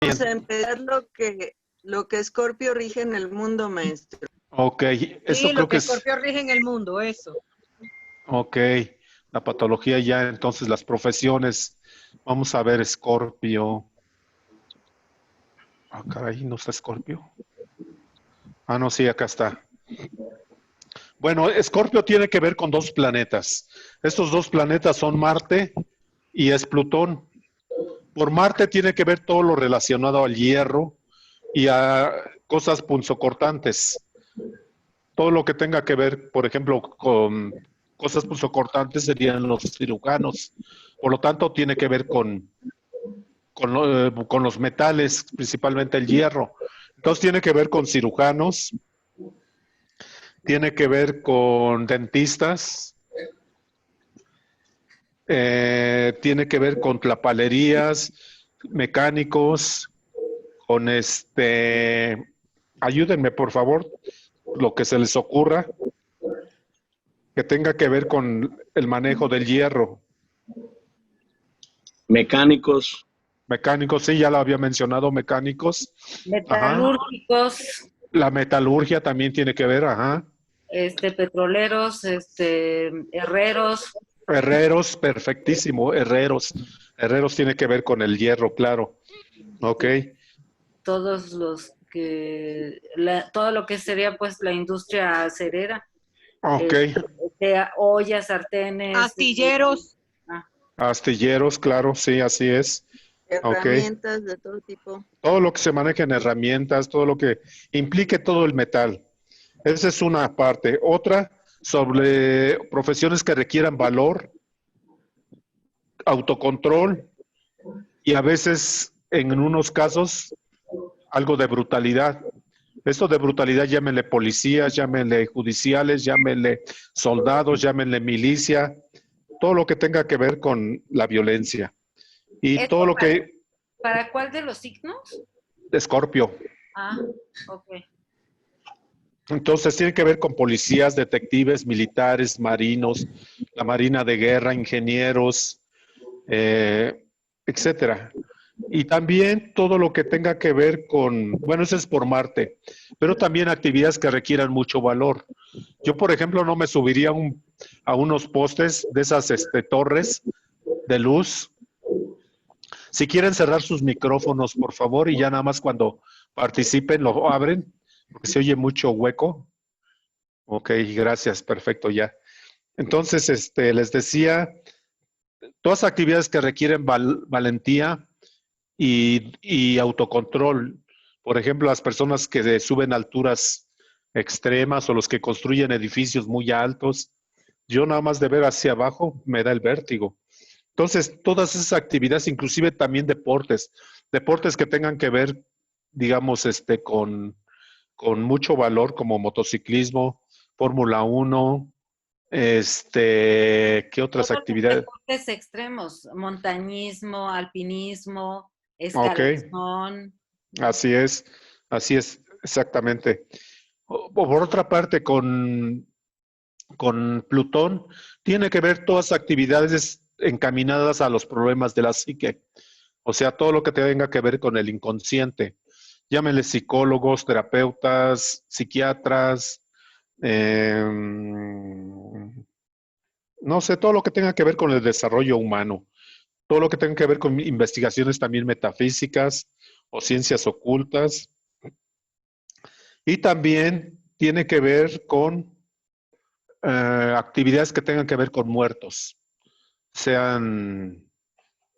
Vamos a empezar lo que Escorpio rige en el mundo, maestro. Ok, eso Sí, creo lo que que es... Escorpio rige en el mundo, eso. Ok, la patología ya, entonces las profesiones. Vamos a ver, Escorpio. Ah, caray, ¿no está Escorpio? Ah, no, sí, acá está. Bueno, Escorpio tiene que ver con dos planetas. Estos dos planetas son Marte y es Plutón. Por Marte tiene que ver todo lo relacionado al hierro y a cosas punzocortantes. Todo lo que tenga que ver, por ejemplo, con cosas punzocortantes serían los cirujanos. Por lo tanto, tiene que ver con los metales, principalmente el hierro. Entonces tiene que ver con cirujanos, tiene que ver con dentistas, tiene que ver con tlapalerías, mecánicos, con ayúdenme por favor, lo que se les ocurra, que tenga que ver con el manejo del hierro. Mecánicos. Mecánicos, sí, ya lo había mencionado, mecánicos. Ajá. Metalúrgicos, La metalurgia también tiene que ver, ajá. petroleros, herreros. Herreros, perfectísimo, herreros. Herreros tiene que ver con el hierro, claro. Ok. Todos los que, todo lo que sería pues la industria acerera, Ok. de ollas, sartenes. Astilleros. Astilleros, claro, sí, así es. Ok. Herramientas de todo tipo. Todo lo que se maneja en herramientas, todo lo que implique todo el metal. Esa es una parte. Otra, sobre profesiones que requieran valor, autocontrol y a veces, en unos casos, algo de brutalidad. Esto de brutalidad, llámenle policías, llámenle judiciales, llámenle soldados, llámenle milicia, todo lo que tenga que ver con la violencia. Y todo lo que... ¿Para cuál de los signos? Escorpio. Ah, ok. Entonces tiene que ver con policías, detectives, militares, marinos, la marina de guerra, ingenieros, etcétera. Y también todo lo que tenga que ver con, bueno, eso es por Marte, pero también actividades que requieran mucho valor. Yo, por ejemplo, no me subiría a unos postes de esas torres de luz. Si quieren cerrar sus micrófonos, por favor, y ya nada más cuando participen lo abren, porque se oye mucho hueco. Ok, gracias, perfecto, ya. Entonces, les decía, todas actividades que requieren valentía y autocontrol. Por ejemplo, las personas que suben alturas extremas o los que construyen edificios muy altos, yo nada más de ver hacia abajo me da el vértigo. Entonces, todas esas actividades, inclusive también deportes que tengan que ver, digamos, con mucho valor, como motociclismo, Fórmula 1, ¿qué otras Todos los actividades? deportes extremos, montañismo, alpinismo, Ok, escalazón. así es, exactamente. Por otra parte, con Plutón, tiene que ver todas actividades encaminadas a los problemas de la psique. O sea, todo lo que tenga que ver con el inconsciente. Llámenle psicólogos, terapeutas, psiquiatras, no sé, todo lo que tenga que ver con el desarrollo humano. Todo lo que tenga que ver con investigaciones también metafísicas o ciencias ocultas. Y también tiene que ver con actividades que tengan que ver con muertos, sean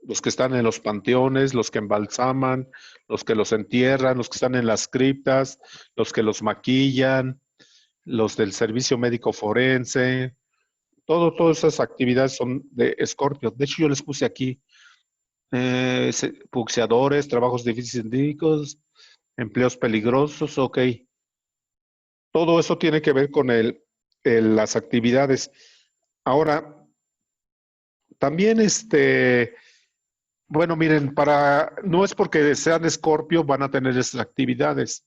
los que están en los panteones, los que embalsaman, los que los entierran, los que están en las criptas, los que los maquillan, los del servicio médico forense, todas esas actividades son de Escorpio. De hecho, yo les puse aquí buceadores, trabajos difíciles, empleos peligrosos, ok. Todo eso tiene que ver con las actividades. Ahora, también bueno, miren, no es porque sean Escorpio van a tener esas actividades.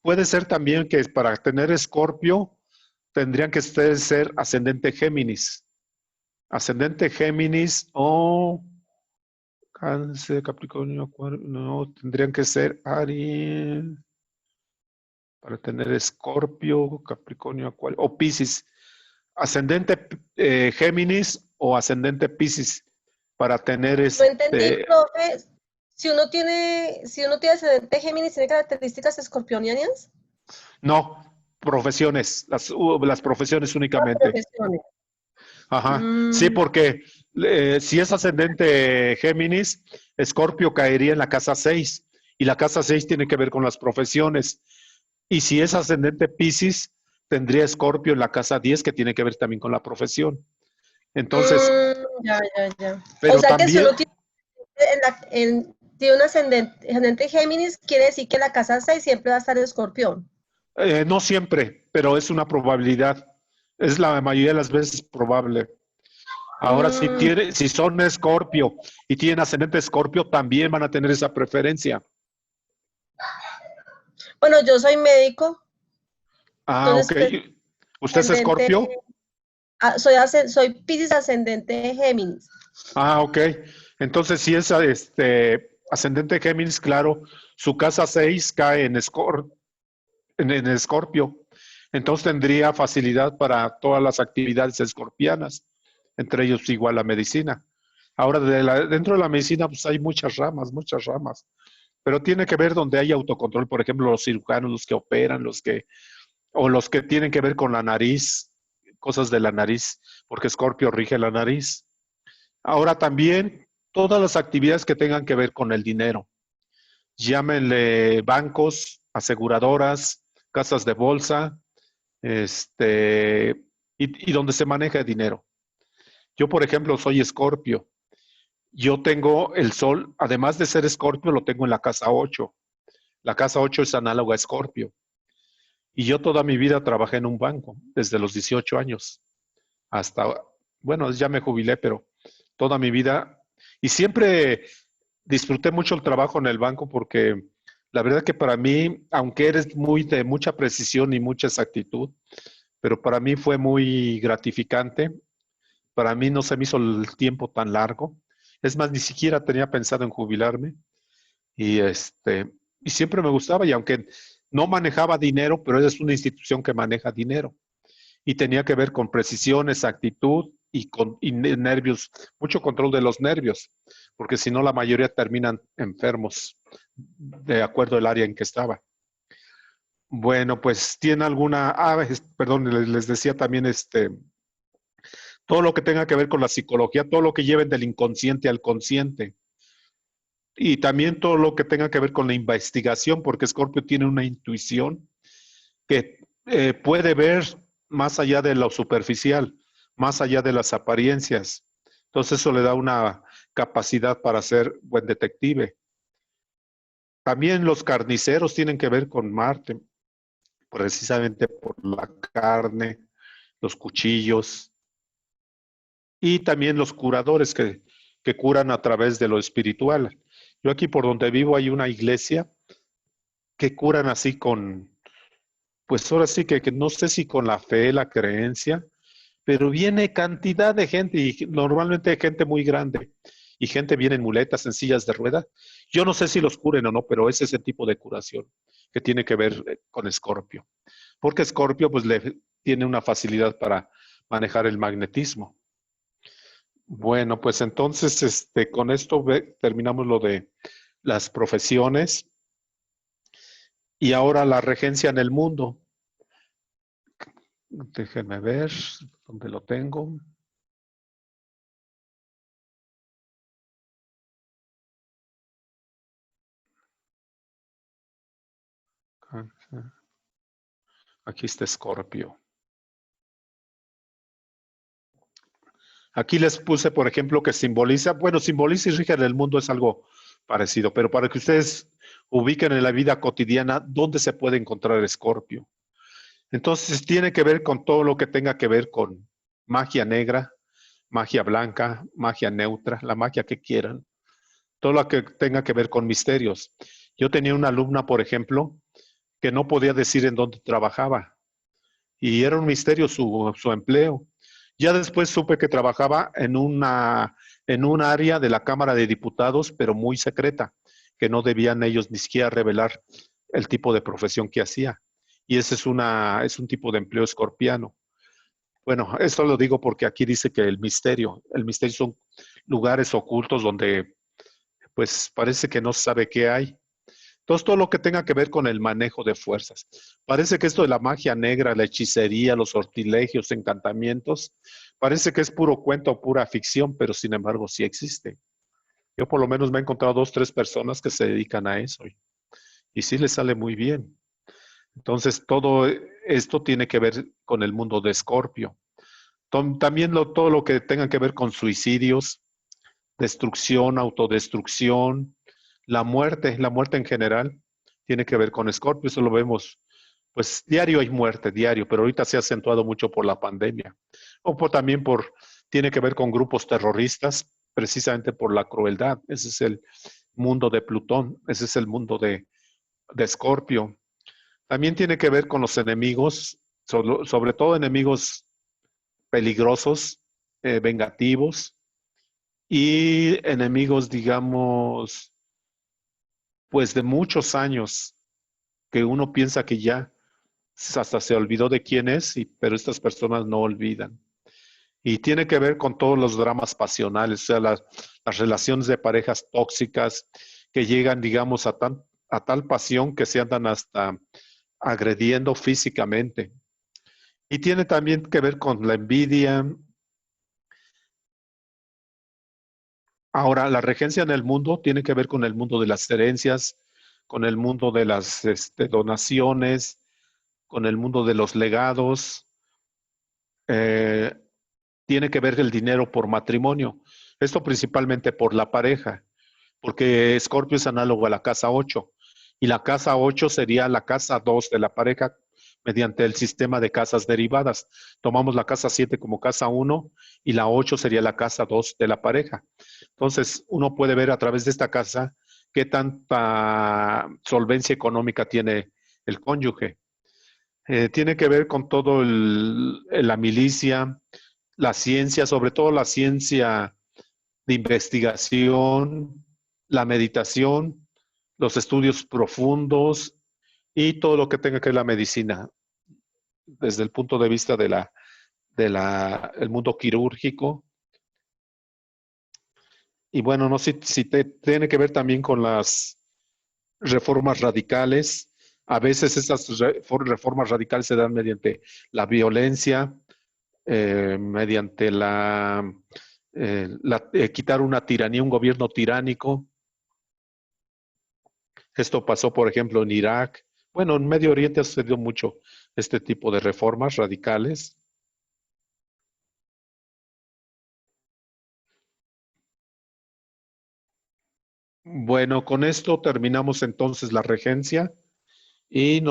Puede ser también que para tener Escorpio tendrían que ustedes ser ascendente Géminis. Ascendente Géminis o Cáncer, Capricornio, Acuario, no, tendrían que ser Aries para tener Escorpio, Capricornio, Acuario, o Piscis. Ascendente Géminis o ascendente Piscis para tener No entendí, profe. Si uno tiene ascendente Géminis, ¿tiene características escorpionianas? no, profesiones, las profesiones únicamente. Profesiones. Ajá, sí, porque si es ascendente Géminis, Escorpio caería en la casa 6 y la casa 6 tiene que ver con las profesiones. Y si es ascendente Piscis, tendría Escorpio en la casa 10 que tiene que ver también con la profesión. Entonces, Ya. pero O sea que si también, uno tiene un ascendente Géminis, quiere decir que la casa 6 siempre va a estar en Escorpión. no siempre, pero es una probabilidad. Es la mayoría de las veces probable. Ahora, si son Escorpio y tienen ascendente Escorpio, también van a tener esa preferencia. Bueno, yo soy médico. Ah, ok. Entonces, ¿Usted es Escorpio? Soy Piscis ascendente Géminis. Ah, ok. Entonces, si es ascendente Géminis, claro, su casa 6 cae en Escorpio. Entonces tendría facilidad para todas las actividades escorpianas, entre ellos igual la medicina. Ahora, dentro de la medicina, pues hay muchas ramas, pero tiene que ver donde hay autocontrol, por ejemplo, los cirujanos, los que operan, o los que tienen que ver con la nariz, cosas de la nariz, porque Escorpio rige la nariz. Ahora también todas las actividades que tengan que ver con el dinero. Llámenle bancos, aseguradoras, casas de bolsa, y donde se maneja el dinero. Yo, por ejemplo, soy Escorpio. Yo tengo el sol, además de ser Escorpio, lo tengo en la casa 8. La casa 8 es análoga a Escorpio. Y yo toda mi vida trabajé en un banco, desde los 18 años hasta, bueno, ya me jubilé, pero toda mi vida. Y siempre disfruté mucho el trabajo en el banco porque la verdad que para mí, aunque eres de mucha precisión y mucha exactitud, pero para mí fue muy gratificante. Para mí no se me hizo el tiempo tan largo. Es más, ni siquiera tenía pensado en jubilarme. Y, y siempre me gustaba, y aunque no manejaba dinero, pero es una institución que maneja dinero. Y tenía que ver con precisión, exactitud y nervios, mucho control de los nervios, porque si no la mayoría terminan enfermos, de acuerdo al área en que estaba. Bueno, pues tiene alguna, perdón, les decía también todo lo que tenga que ver con la psicología, todo lo que lleven del inconsciente al consciente. Y también todo lo que tenga que ver con la investigación, porque Escorpio tiene una intuición que puede ver más allá de lo superficial, más allá de las apariencias. Entonces eso le da una capacidad para ser buen detective. También los carniceros tienen que ver con Marte, precisamente por la carne, los cuchillos, y también los curadores que curan a través de lo espiritual. Yo aquí por donde vivo hay una iglesia que curan así pues ahora sí que no sé si con la fe, la creencia, pero viene cantidad de gente y normalmente gente muy grande y gente viene en muletas, en sillas de ruedas. Yo no sé si los curen o no, pero es ese tipo de curación que tiene que ver con Escorpio. Porque Escorpio pues tiene una facilidad para manejar el magnetismo. Bueno, pues entonces con esto terminamos lo de las profesiones y ahora la regencia en el mundo. Déjenme ver dónde lo tengo. Aquí está Escorpio. Aquí les puse, por ejemplo, que simboliza y rige en el mundo es algo parecido, pero para que ustedes ubiquen en la vida cotidiana dónde se puede encontrar Escorpio. Entonces tiene que ver con todo lo que tenga que ver con magia negra, magia blanca, magia neutra, la magia que quieran, todo lo que tenga que ver con misterios. Yo tenía una alumna, por ejemplo, que no podía decir en dónde trabajaba y era un misterio su empleo. Ya después supe que trabajaba en un área de la Cámara de Diputados, pero muy secreta, que no debían ellos ni siquiera revelar el tipo de profesión que hacía. Y ese es un tipo de empleo escorpiano. Bueno, eso lo digo porque aquí dice que el misterio son lugares ocultos donde pues parece que no se sabe qué hay. Entonces, todo lo que tenga que ver con el manejo de fuerzas. Parece que esto de la magia negra, la hechicería, los sortilegios, encantamientos, parece que es puro cuento, pura ficción, pero sin embargo sí existe. Yo por lo menos me he encontrado 2, 3 personas que se dedican a eso y sí les sale muy bien. Entonces, todo esto tiene que ver con el mundo de Escorpio. También todo lo que tenga que ver con suicidios, destrucción, autodestrucción, la muerte en general, tiene que ver con Escorpio. Eso lo vemos, pues diario hay muerte, diario, pero ahorita se ha acentuado mucho por la pandemia. También tiene que ver con grupos terroristas, precisamente por la crueldad. Ese es el mundo de Plutón, ese es el mundo de Escorpio. También tiene que ver con los enemigos, sobre todo enemigos peligrosos, vengativos y enemigos, digamos, pues de muchos años, que uno piensa que ya hasta se olvidó de quién es, pero estas personas no olvidan. Y tiene que ver con todos los dramas pasionales, o sea, las relaciones de parejas tóxicas que llegan, digamos, a tal pasión que se andan hasta agrediendo físicamente. Y tiene también que ver con la envidia. Ahora, la regencia en el mundo tiene que ver con el mundo de las herencias, con el mundo de las donaciones, con el mundo de los legados. Eh, Tiene que ver el dinero por matrimonio. Esto principalmente por la pareja, porque Escorpio es análogo a la casa 8 y la casa 8 sería la casa 2 de la pareja mediante el sistema de casas derivadas. Tomamos la casa 7 como casa 1 y la 8 sería la casa 2 de la pareja. Entonces, uno puede ver a través de esta casa qué tanta solvencia económica tiene el cónyuge. Tiene que ver con todo la milicia, la ciencia, sobre todo la ciencia de investigación, la meditación, los estudios profundos y todo lo que tenga que ver la medicina, desde el punto de vista el mundo quirúrgico. Y bueno, no sé si tiene que ver también con las reformas radicales. A veces esas reformas radicales se dan mediante la violencia, mediante quitar una tiranía, un gobierno tiránico. Esto pasó, por ejemplo, en Irak. Bueno, en Medio Oriente ha sucedido mucho este tipo de reformas radicales. Bueno, con esto terminamos entonces la regencia y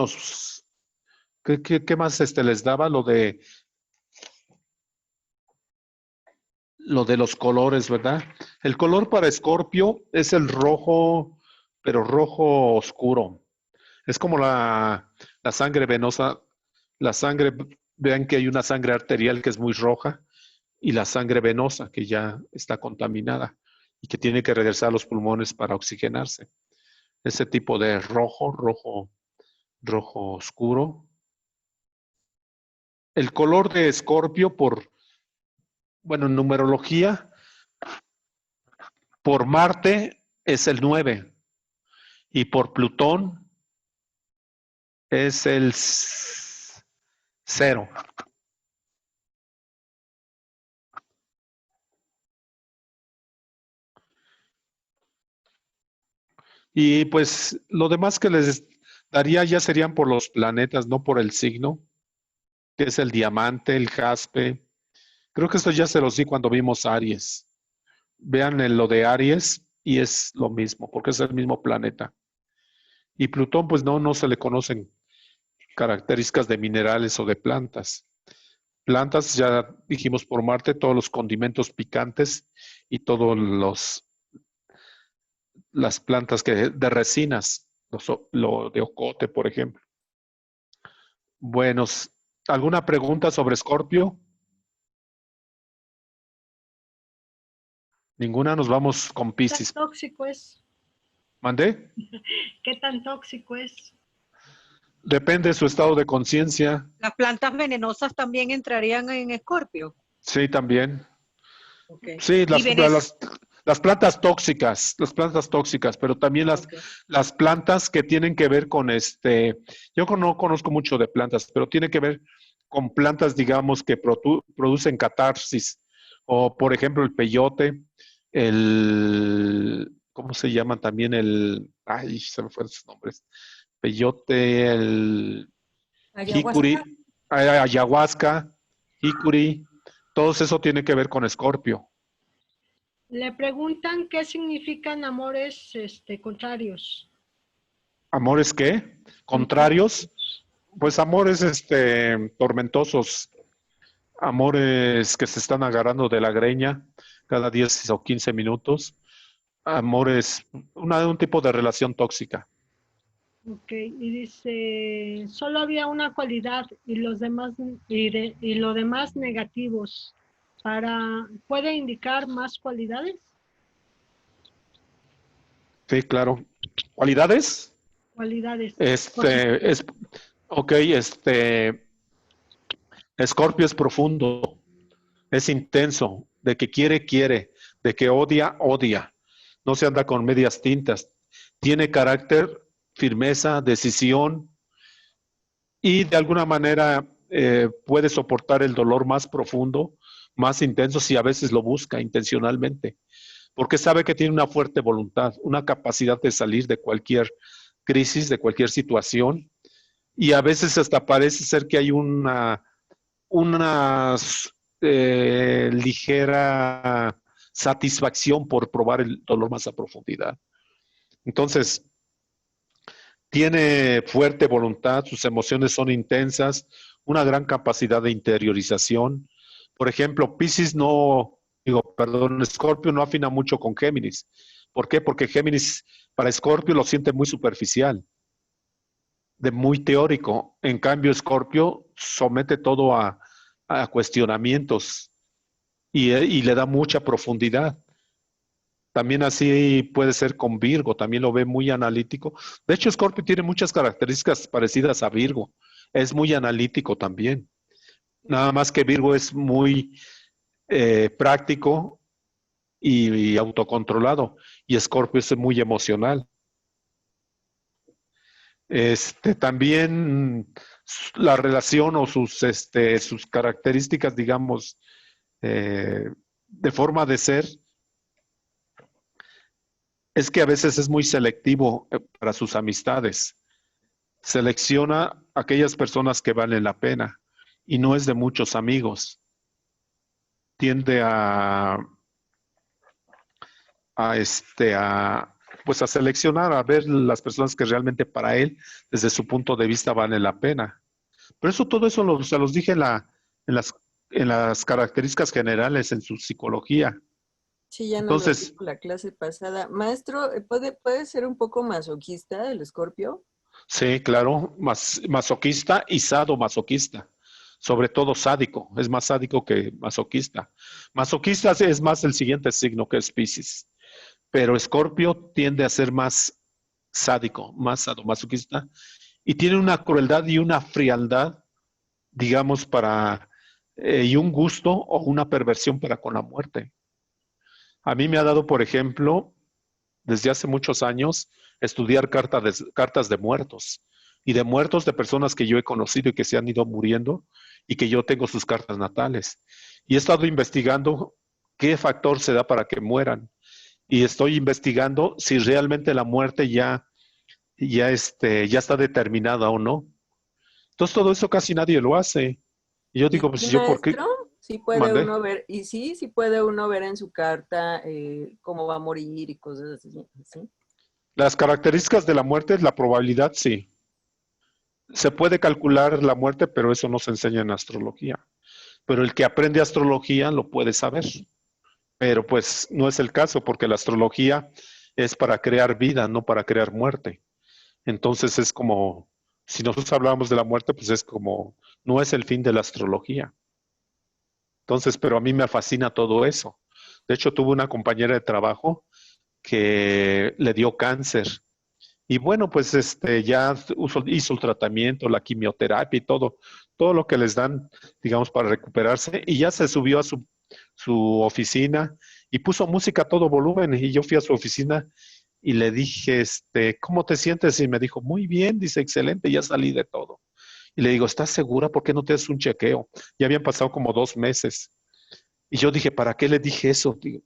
¿qué más les daba? Lo de los colores, ¿verdad? El color para Escorpio es el rojo, pero rojo oscuro. Es como la sangre venosa. La sangre, vean que hay una sangre arterial que es muy roja y la sangre venosa que ya está contaminada y que tiene que regresar a los pulmones para oxigenarse. Ese tipo de rojo oscuro. El color de Escorpio bueno, en numerología, por Marte es el 9 y por Plutón es el 0. Y pues lo demás que les daría ya serían por los planetas, no por el signo, que es el diamante, el jaspe. Creo que esto ya se los di cuando vimos Aries. Vean lo de Aries y es lo mismo, porque es el mismo planeta. Y Plutón, pues no se le conocen características de minerales o de plantas. Plantas, ya dijimos por Marte, todos los condimentos picantes y todos las plantas de resinas, lo de ocote, por ejemplo. Bueno, ¿alguna pregunta sobre Escorpio? Ninguna, nos vamos con ¿Qué tan Piscis. tóxico es? ¿Mandé? ¿Qué tan tóxico es? Depende de su estado de conciencia. Las plantas venenosas también entrarían en Escorpio. Sí, también. Ok. Sí, Y Venus. las plantas tóxicas, pero también Ok. las plantas que tienen que ver con yo no conozco mucho de plantas, pero tiene que ver con plantas, digamos, que producen catarsis, o por ejemplo el peyote, ¿cómo se llama también ay, se me fueron sus nombres, peyote, el Ayahuasca. jicuri, ayahuasca, jicuri, todo eso tiene que ver con Escorpio. Le preguntan qué significan amores contrarios. ¿Amores qué? ¿Contrarios? Pues amores tormentosos, amores que se están agarrando de la greña cada 10 o 15 minutos, amores, un tipo de relación tóxica. Ok, y dice, solo había una cualidad y los demás y lo demás negativos. ¿Puede indicar más cualidades? Sí, claro. ¿Cualidades? Cualidades. Ok, Escorpio es profundo, es intenso, de que quiere, quiere, de que odia, odia. No se anda con medias tintas. Tiene carácter, firmeza, decisión y de alguna manera puede soportar el dolor más profundo, más intenso si a veces lo busca intencionalmente, porque sabe que tiene una fuerte voluntad, una capacidad de salir de cualquier crisis, de cualquier situación y a veces hasta parece ser que hay una ligera satisfacción por probar el dolor más a profundidad. Entonces, tiene fuerte voluntad, sus emociones son intensas, una gran capacidad de interiorización. Por ejemplo, Escorpio no afina mucho con Géminis. ¿Por qué? Porque Géminis para Escorpio lo siente muy superficial, de muy teórico. En cambio, Escorpio somete todo a cuestionamientos y le da mucha profundidad. También así puede ser con Virgo, también lo ve muy analítico. De hecho, Scorpio tiene muchas características parecidas a Virgo. Es muy analítico también. Nada más que Virgo es muy práctico y autocontrolado. Y Scorpio es muy emocional. También la relación o sus características, digamos, de forma de ser, es que a veces es muy selectivo para sus amistades. Selecciona aquellas personas que valen la pena y no es de muchos amigos. Tiende pues a seleccionar, a ver las personas que realmente para él, desde su punto de vista, valen la pena. Pero todo eso se los dije en las características generales, en su psicología. Sí, ya nos lo Entonces, dijo la clase pasada. Maestro, ¿puede ser un poco masoquista el Escorpio? sí, claro, masoquista y sadomasoquista. Sobre todo sádico, es más sádico que masoquista. Masoquista es más el siguiente signo que es Piscis, pero Escorpio tiende a ser más sádico, más sadomasoquista y tiene una crueldad y una frialdad, digamos, y un gusto o una perversión para con la muerte. A mí me ha dado, por ejemplo, desde hace muchos años, estudiar cartas de muertos y de muertos de personas que yo he conocido y que se han ido muriendo y que yo tengo sus cartas natales. Y he estado investigando qué factor se da para que mueran. Y estoy investigando si realmente la muerte ya está determinada o no. Entonces todo eso casi nadie lo hace. Y yo ¿Y digo, pues sí, yo por qué maestro? Sí puede mandé. uno ver, y sí puede uno ver en su carta cómo va a morir y cosas así. ¿Sí? Las características de la muerte, la probabilidad, sí. Se puede calcular la muerte, pero eso no se enseña en astrología. Pero el que aprende astrología lo puede saber. Pero pues no es el caso, porque la astrología es para crear vida, no para crear muerte. Entonces es como, si nosotros hablamos de la muerte, pues es como, no es el fin de la astrología. Entonces, pero a mí me fascina todo eso. De hecho, tuve una compañera de trabajo que le dio cáncer. Y bueno, pues ya hizo el tratamiento, la quimioterapia y todo lo que les dan, digamos, para recuperarse. Y ya se subió a su oficina y puso música a todo volumen. Y yo fui a su oficina y le dije, ¿cómo te sientes? Y me dijo, muy bien, dice, excelente, ya salí de todo. Y le digo, ¿estás segura? ¿Por qué no te haces un chequeo? Ya habían pasado como 2 meses. Y yo dije, ¿para qué le dije eso? Digo,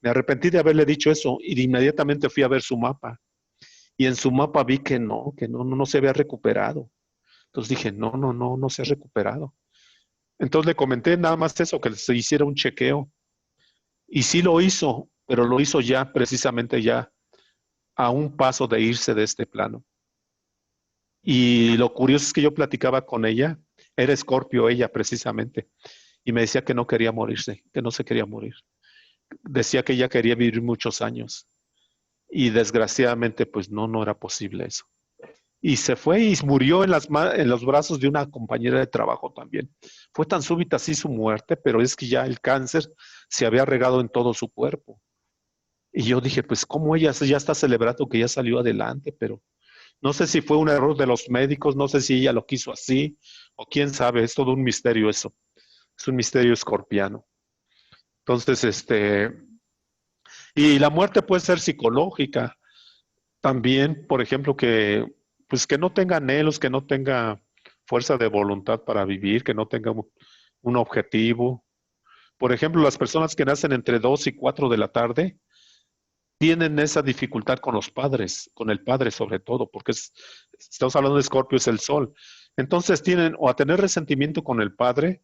me arrepentí de haberle dicho eso y inmediatamente fui a ver su mapa. Y en su mapa vi que no se había recuperado. Entonces dije, no se ha recuperado. Entonces le comenté nada más eso, que se hiciera un chequeo. Y sí lo hizo, pero lo hizo ya, precisamente ya, a un paso de irse de este plano. Y lo curioso es que yo platicaba con ella, era Escorpio ella precisamente, y me decía que no quería morirse, que no se quería morir. Decía que ella quería vivir muchos años. Y desgraciadamente, pues no era posible eso. Y se fue y murió en los brazos de una compañera de trabajo también. Fue tan súbita así su muerte, pero es que ya el cáncer se había regado en todo su cuerpo. Y yo dije, pues cómo ella ya está celebrando que ya salió adelante, pero no sé si fue un error de los médicos, no sé si ella lo quiso así, o quién sabe, es todo un misterio eso. Es un misterio escorpiano. Entonces, y la muerte puede ser psicológica. También, por ejemplo, pues que no tenga anhelos, que no tenga fuerza de voluntad para vivir, que no tenga un objetivo. Por ejemplo, las personas que nacen entre 2 y 4 de la tarde tienen esa dificultad con los padres, con el padre sobre todo, porque estamos hablando de Escorpio, es el sol. Entonces tienen o a tener resentimiento con el padre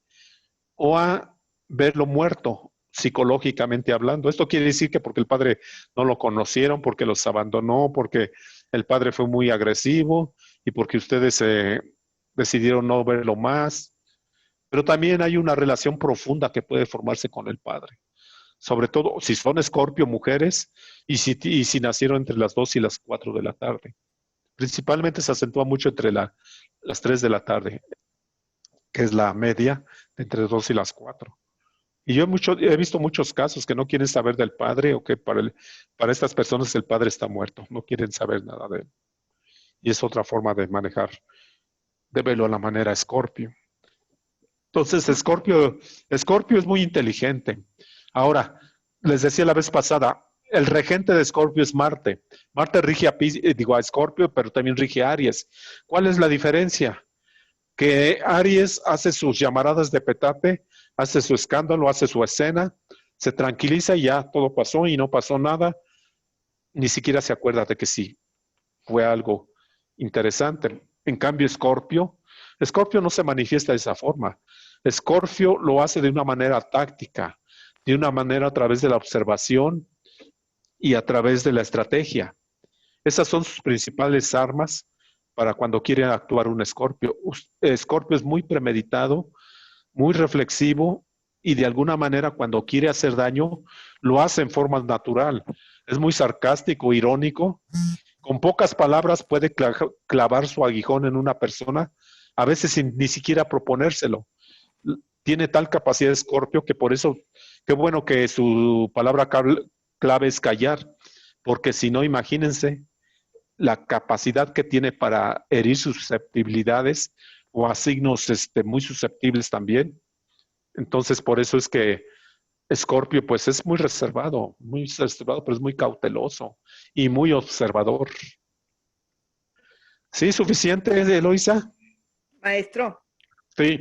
o a verlo muerto, psicológicamente hablando. Esto quiere decir que porque el padre no lo conocieron, porque los abandonó, porque el padre fue muy agresivo y porque ustedes decidieron no verlo más. Pero también hay una relación profunda que puede formarse con el padre. Sobre todo si son Escorpio mujeres y si nacieron entre las 2 y las 4 de la tarde. Principalmente se acentúa mucho entre las 3 de la tarde, que es la media entre las 2 y las 4. Y yo he visto muchos casos que no quieren saber del padre o que para estas personas el padre está muerto, no quieren saber nada de él. Y es otra forma de manejar, de verlo a la manera Escorpio. Entonces, Escorpio es muy inteligente. Ahora, les decía la vez pasada, el regente de Escorpio es Marte. Marte rige a Escorpio, pero también rige a Aries. ¿Cuál es la diferencia? Que Aries hace sus llamaradas de petate, hace su escándalo, hace su escena, se tranquiliza y ya todo pasó y no pasó nada, ni siquiera se acuerda de que sí, fue algo interesante. En cambio, Escorpio no se manifiesta de esa forma. Escorpio lo hace de una manera táctica, de una manera a través de la observación y a través de la estrategia. Esas son sus principales armas para cuando quiere actuar un Escorpio. Escorpio es muy premeditado, muy reflexivo y de alguna manera cuando quiere hacer daño lo hace en forma natural. Es muy sarcástico, irónico. Con pocas palabras puede clavar su aguijón en una persona, a veces sin ni siquiera proponérselo. Tiene tal capacidad de Escorpio que por eso, qué bueno que su palabra clave es callar, porque si no, imagínense la capacidad que tiene para herir sus susceptibilidades o a signos muy susceptibles también. Entonces, por eso es que Escorpio, pues es muy reservado, pero es muy cauteloso y muy observador. ¿Sí? ¿Suficiente, Eloisa? Maestro, Sí.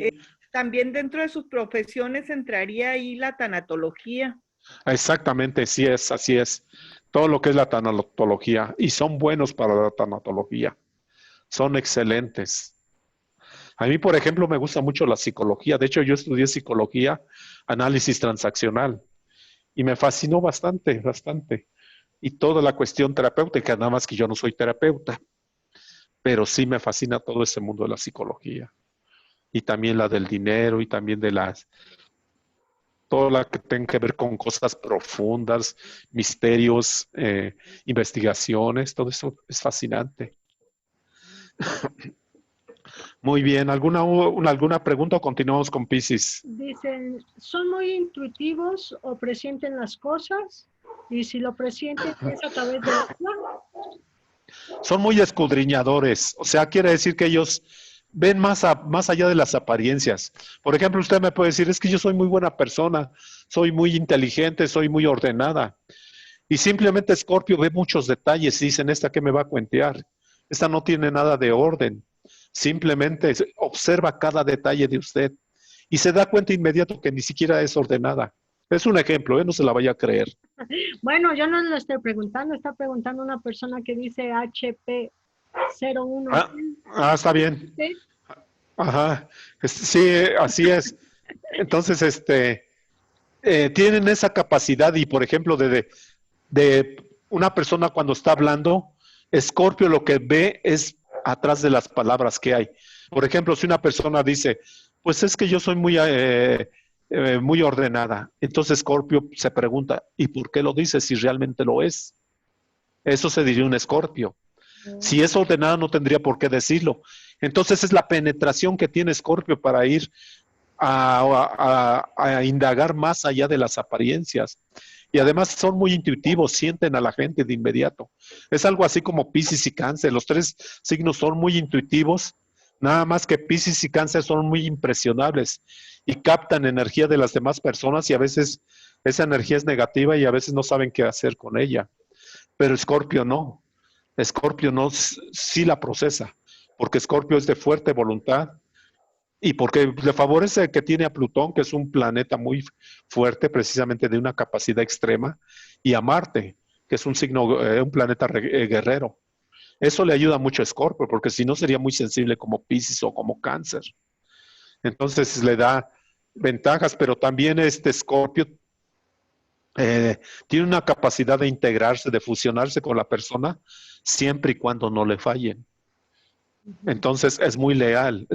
también dentro de sus profesiones entraría ahí la tanatología. Exactamente, sí es, así es. Todo lo que es la tanatología. Y son buenos para la tanatología. Son excelentes. A mí, por ejemplo, me gusta mucho la psicología. De hecho, yo estudié psicología, análisis transaccional. Y me fascinó bastante, bastante. Y toda la cuestión terapéutica, nada más que yo no soy terapeuta. Pero sí me fascina todo ese mundo de la psicología. Y también la del dinero y también de toda la que tenga que ver con cosas profundas, misterios, investigaciones, todo eso es fascinante. Muy bien. ¿Alguna pregunta o continuamos con Piscis? Dicen, ¿son muy intuitivos o presienten las cosas? Y si lo presienten, ¿es a través del alma? Son muy escudriñadores. O sea, quiere decir que ellos ven más allá de las apariencias. Por ejemplo, usted me puede decir, es que yo soy muy buena persona, soy muy inteligente, soy muy ordenada. Y simplemente Escorpio ve muchos detalles y dicen, ¿esta qué me va a cuentear? Esta no tiene nada de orden. Simplemente observa cada detalle de usted y se da cuenta inmediato que ni siquiera es ordenada. Es un ejemplo, ¿eh? No se la vaya a creer. Bueno, yo no lo estoy preguntando, está preguntando una persona que dice HP01. Está bien. ¿Sí? Ajá. Sí, así es. Entonces, tienen esa capacidad y, por ejemplo, de una persona cuando está hablando, Escorpio lo que ve es atrás de las palabras que hay. Por ejemplo, si una persona dice, pues es que yo soy muy ordenada, entonces Escorpio se pregunta, ¿y por qué lo dice si realmente lo es? Eso se diría un Escorpio. Si es ordenada no tendría por qué decirlo. Entonces es la penetración que tiene Escorpio para ir a indagar más allá de las apariencias. Y además son muy intuitivos, sienten a la gente de inmediato. Es algo así como Piscis y Cáncer. Los tres signos son muy intuitivos, nada más que Piscis y Cáncer son muy impresionables y captan energía de las demás personas y a veces esa energía es negativa y a veces no saben qué hacer con ella. Pero Escorpio no. Escorpio no, sí la procesa, porque Escorpio es de fuerte voluntad y porque le favorece que tiene a Plutón, que es un planeta muy fuerte, precisamente de una capacidad extrema, y a Marte, que es un planeta guerrero. Eso le ayuda mucho a Escorpio, porque si no sería muy sensible como Piscis o como Cáncer. Entonces le da ventajas, pero también este Escorpio tiene una capacidad de integrarse, de fusionarse con la persona, siempre y cuando no le fallen. Entonces es muy leal.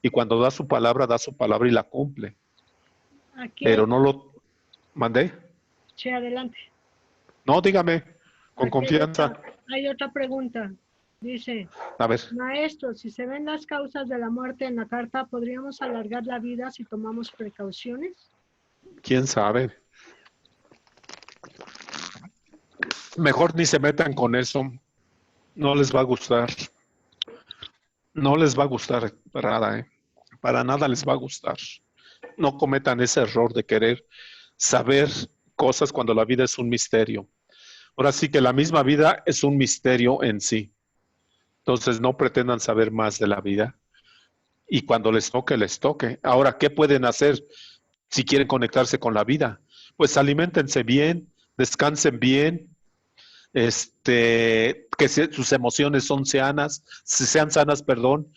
Y cuando da su palabra y la cumple. Aquí Pero no lo mandé. Sí, adelante. No, dígame, con Aquí confianza. Hay otra pregunta. Dice, A ver, maestro, si se ven las causas de la muerte en la carta, ¿podríamos alargar la vida si tomamos precauciones? quién sabe. Mejor ni se metan con eso. No les va a gustar. No les va a gustar para nada, ¿eh? Para nada les va a gustar. No cometan ese error de querer saber cosas cuando la vida es un misterio. Ahora sí que la misma vida es un misterio en sí. Entonces no pretendan saber más de la vida. Y cuando les toque, les toque. Ahora, ¿qué pueden hacer si quieren conectarse con la vida? Pues aliméntense bien, descansen bien, sus emociones sean sanas, perdón.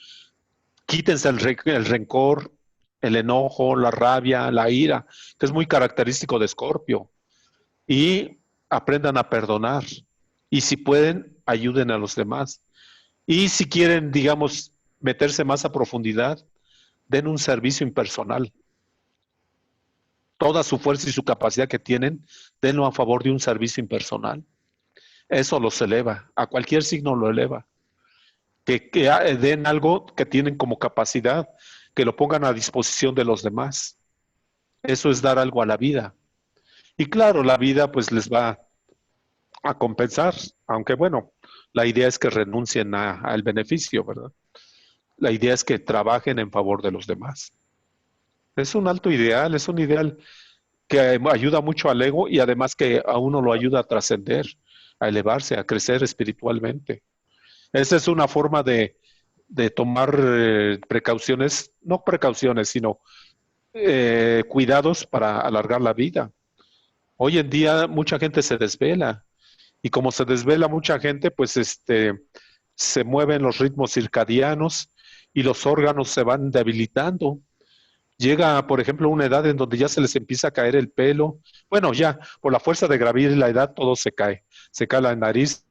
Quítense el rencor, el enojo, la rabia, la ira, que es muy característico de Escorpio. Y aprendan a perdonar. Y si pueden, ayuden a los demás. Y si quieren, digamos, meterse más a profundidad, den un servicio impersonal. Toda su fuerza y su capacidad que tienen, denlo a favor de un servicio impersonal. Eso los eleva, a cualquier signo lo eleva. Que den algo que tienen como capacidad, que lo pongan a disposición de los demás. Eso es dar algo a la vida. Y claro, la vida pues les va a compensar, aunque bueno, la idea es que renuncien al beneficio, ¿verdad? La idea es que trabajen en favor de los demás. Es un alto ideal, es un ideal que ayuda mucho al ego y además que a uno lo ayuda a trascender, a elevarse, a crecer espiritualmente. Esa es una forma de tomar precauciones, no precauciones, sino cuidados para alargar la vida. Hoy en día mucha gente se desvela y como se desvela mucha gente, pues se mueven los ritmos circadianos y los órganos se van debilitando. Llega, por ejemplo, una edad en donde ya se les empieza a caer el pelo. Bueno, ya por la fuerza de gravedad y la edad todo se cae. Se cae la nariz,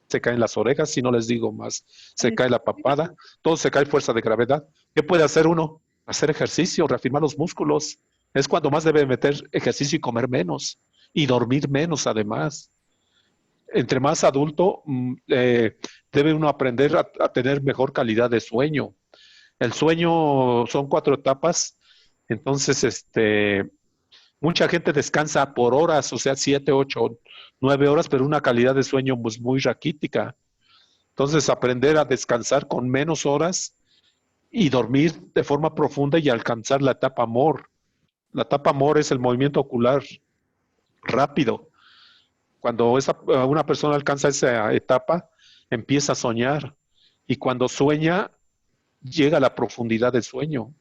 se caen las orejas, si no les digo más, se cae la papada, todo se cae fuerza de gravedad. ¿Qué puede hacer uno? Hacer ejercicio, reafirmar los músculos. Es cuando más debe meter ejercicio y comer menos y dormir menos además. Entre más adulto, debe uno aprender a tener mejor calidad de sueño. El sueño son 4 etapas, entonces mucha gente descansa por horas, o sea, 7, 8, 9 horas, pero una calidad de sueño pues, muy raquítica. Entonces, aprender a descansar con menos horas y dormir de forma profunda y alcanzar la etapa amor. La etapa amor es el movimiento ocular rápido. Cuando una persona alcanza esa etapa, empieza a soñar. Y cuando sueña, llega a la profundidad del sueño.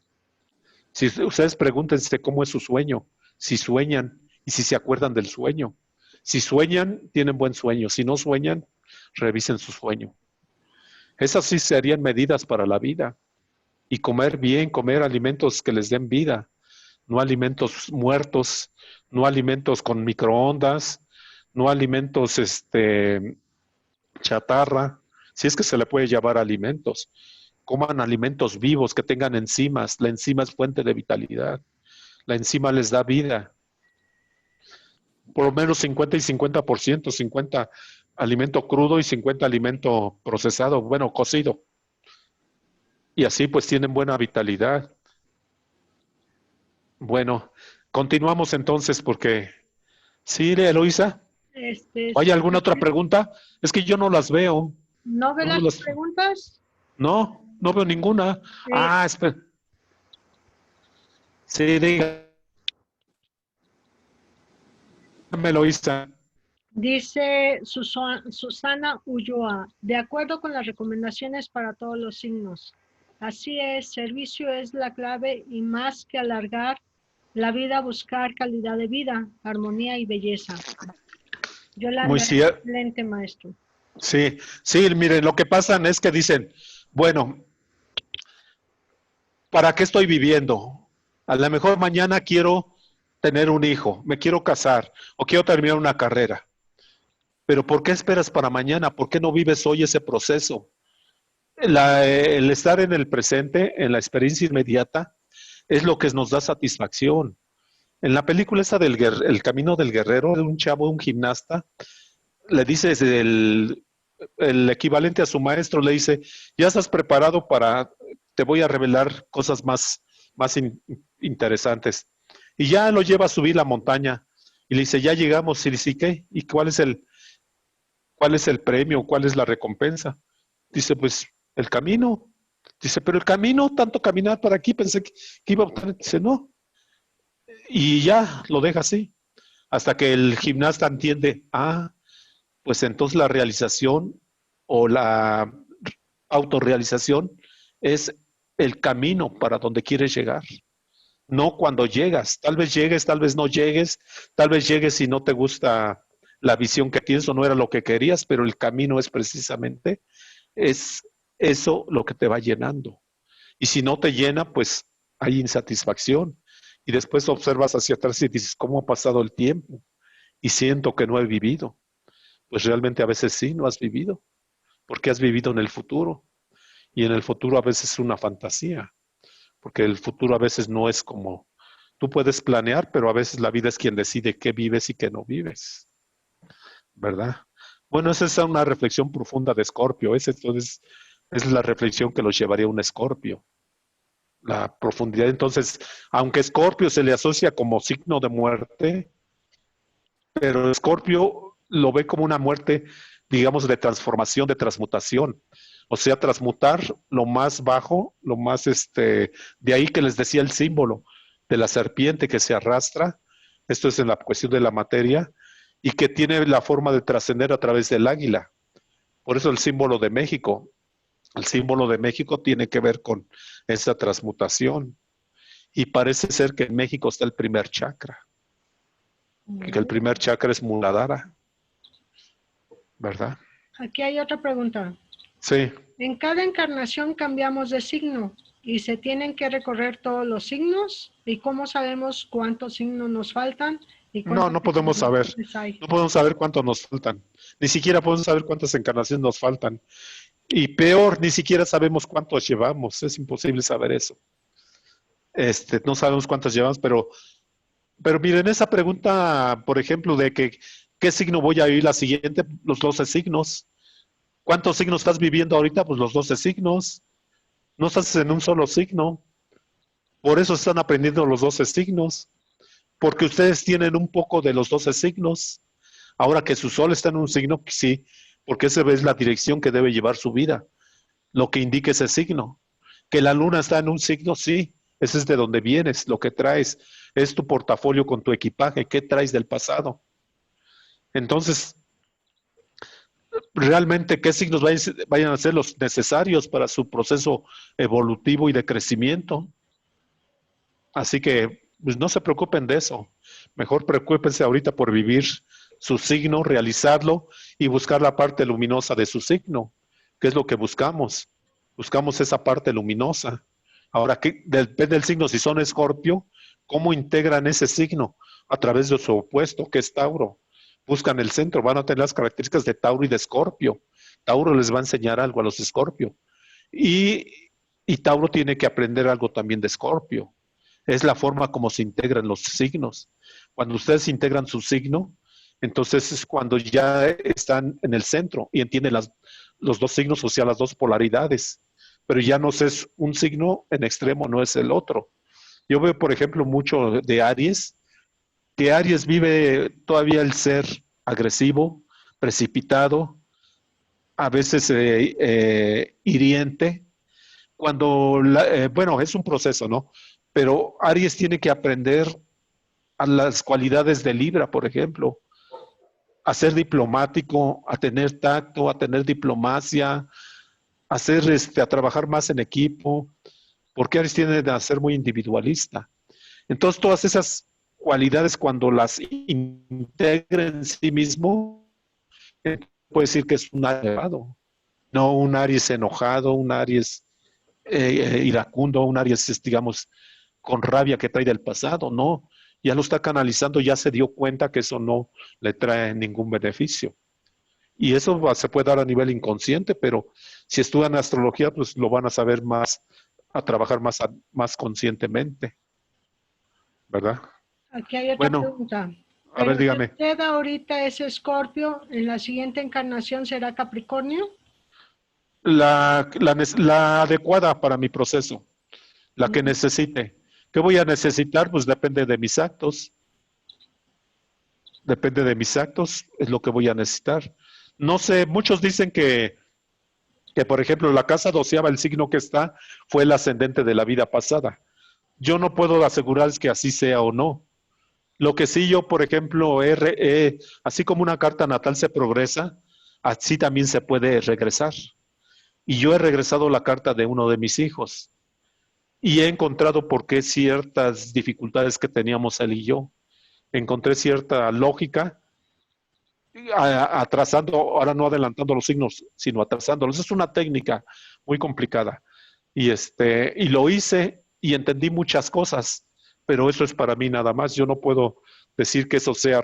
Si ustedes pregúntense cómo es su sueño, si sueñan y si se acuerdan del sueño. Si sueñan, tienen buen sueño. Si no sueñan, revisen su sueño. Esas sí serían medidas para la vida. Y comer bien, comer alimentos que les den vida, no alimentos muertos, no alimentos con microondas, no alimentos chatarra, si es que se le puede llamar alimentos. Coman alimentos vivos que tengan enzimas. La enzima es fuente de vitalidad. La enzima les da vida. Por lo menos 50 y 50%, 50 alimento crudo y 50 alimento procesado, bueno, cocido. Y así pues tienen buena vitalidad. Bueno, continuamos entonces porque... ¿Sí, Eloisa? ¿Hay alguna otra pregunta? Es que yo no las veo. ¿No ve las preguntas? No, no veo ninguna. Sí. Ah, espera. Sí, dígame, Eloisa. Dice Susana Ulloa, de acuerdo con las recomendaciones para todos los signos. Así es, servicio es la clave y más que alargar la vida, buscar calidad de vida, armonía y belleza. Yolanda, Muy cierto. excelente maestro. Sí, sí, miren, lo que pasa es que dicen, bueno, ¿para qué estoy viviendo? A lo mejor mañana quiero tener un hijo, me quiero casar o quiero terminar una carrera. Pero ¿por qué esperas para mañana? ¿Por qué no vives hoy ese proceso? El estar en el presente, en la experiencia inmediata, es lo que nos da satisfacción. En la película esa del El Camino del Guerrero, de un chavo, un gimnasta, le dice el equivalente a su maestro, le dice, ya estás preparado te voy a revelar cosas más interesantes. Y ya lo lleva a subir la montaña y le dice, ya llegamos, y dice, ¿qué? ¿Y cuál es el premio? ¿Cuál es la recompensa? Dice, pues, el camino. Dice, pero el camino, tanto caminar para aquí, pensé que iba a obtener. Dice, no. Y ya lo deja así. Hasta que el gimnasta entiende, pues entonces la realización o la autorrealización es el camino para donde quieres llegar. No cuando llegas. Tal vez llegues, tal vez no llegues, tal vez llegues y no te gusta la visión que tienes o no era lo que querías, pero el camino es precisamente, es eso lo que te va llenando. Y si no te llena, pues hay insatisfacción. Y después observas hacia atrás y dices, ¿cómo ha pasado el tiempo? Y siento que no he vivido. Pues realmente a veces sí, no has vivido, porque has vivido en el futuro. Y en el futuro a veces es una fantasía, porque el futuro a veces no es como, tú puedes planear, pero a veces la vida es quien decide qué vives y qué no vives, ¿verdad? Bueno, esa es una reflexión profunda de Escorpio, entonces es la reflexión que los llevaría a un Escorpio. La profundidad, entonces, aunque Escorpio se le asocia como signo de muerte, pero Escorpio lo ve como una muerte, digamos, de transformación, de transmutación. O sea, transmutar lo más bajo, lo más, de ahí que les decía el símbolo de la serpiente que se arrastra, esto es en la cuestión de la materia, y que tiene la forma de trascender a través del águila. Por eso el símbolo de México. El símbolo de México tiene que ver con esa transmutación. Y parece ser que en México está el primer chakra. Y que el primer chakra es Muladhara. ¿Verdad? Aquí hay otra pregunta. Sí. En cada encarnación cambiamos de signo y se tienen que recorrer todos los signos. ¿Y cómo sabemos cuántos signos nos faltan? Y No podemos saber. No podemos saber cuántos nos faltan. Ni siquiera podemos saber cuántas encarnaciones nos faltan. Y peor, ni siquiera sabemos cuántos llevamos. Es imposible saber eso. No sabemos cuántos llevamos, pero miren, esa pregunta, por ejemplo, de que ¿Qué signo voy a vivir la siguiente? Los 12 signos. ¿Cuántos signos estás viviendo ahorita? Pues los 12 signos. No estás en un solo signo. Por eso están aprendiendo los 12 signos. Porque ustedes tienen un poco de los 12 signos. Ahora que su sol está en un signo, sí, porque esa es la dirección que debe llevar su vida. Lo que indica ese signo. Que la luna está en un signo, sí. Ese es de donde vienes, lo que traes. Es tu portafolio con tu equipaje. ¿Qué traes del pasado? Entonces, realmente, ¿qué signos vayan a ser los necesarios para su proceso evolutivo y de crecimiento? Así que, pues, no se preocupen de eso. Mejor preocúpense ahorita por vivir su signo, realizarlo y buscar la parte luminosa de su signo. ¿Qué es lo que buscamos? Buscamos esa parte luminosa. Ahora, depende del signo, si son Escorpio, ¿cómo integran ese signo? A través de su opuesto, que es Tauro. Buscan el centro, van a tener las características de Tauro y de Escorpio. Tauro les va a enseñar algo a los Escorpio. Y Tauro tiene que aprender algo también de Escorpio. Es la forma como se integran los signos. Cuando ustedes integran su signo, entonces es cuando ya están en el centro y entienden los dos signos, o sea, las dos polaridades. Pero ya no es un signo en extremo, no es el otro. Yo veo, por ejemplo, mucho de Aries, que Aries vive todavía el ser agresivo, precipitado, a veces hiriente, cuando, bueno, es un proceso, ¿no? Pero Aries tiene que aprender a las cualidades de Libra, por ejemplo, a ser diplomático, a tener tacto, a tener diplomacia, a trabajar más en equipo, porque Aries tiende a ser muy individualista. Entonces, todas esas cualidades, cuando las integra en sí mismo, puede decir que es un Aries elevado, no un Aries enojado, un Aries iracundo, un Aries, digamos, con rabia que trae del pasado, no. Ya lo está canalizando, ya se dio cuenta que eso no le trae ningún beneficio. Y eso se puede dar a nivel inconsciente, pero si estudian astrología, pues lo van a saber más, a trabajar más conscientemente. ¿Verdad? Aquí hay otra Bueno, pregunta. A ver, dígame. Si usted ahorita es Escorpio, ¿en la siguiente encarnación será Capricornio? La adecuada para mi proceso, la que necesite. ¿Qué voy a necesitar? Pues depende de mis actos. Depende de mis actos, es lo que voy a necesitar. No sé, muchos dicen que por ejemplo, la casa doceava, el signo que está, fue el ascendente de la vida pasada. Yo no puedo asegurar que así sea o no. Lo que sí yo, por ejemplo, así como una carta natal se progresa, así también se puede regresar. Y yo he regresado la carta de uno de mis hijos. Y he encontrado por qué ciertas dificultades que teníamos él y yo. Encontré cierta lógica, atrasando, ahora no adelantando los signos, sino atrasándolos. Es una técnica muy complicada. Y lo hice y entendí muchas cosas, pero eso es para mí nada más. Yo no puedo decir que eso sea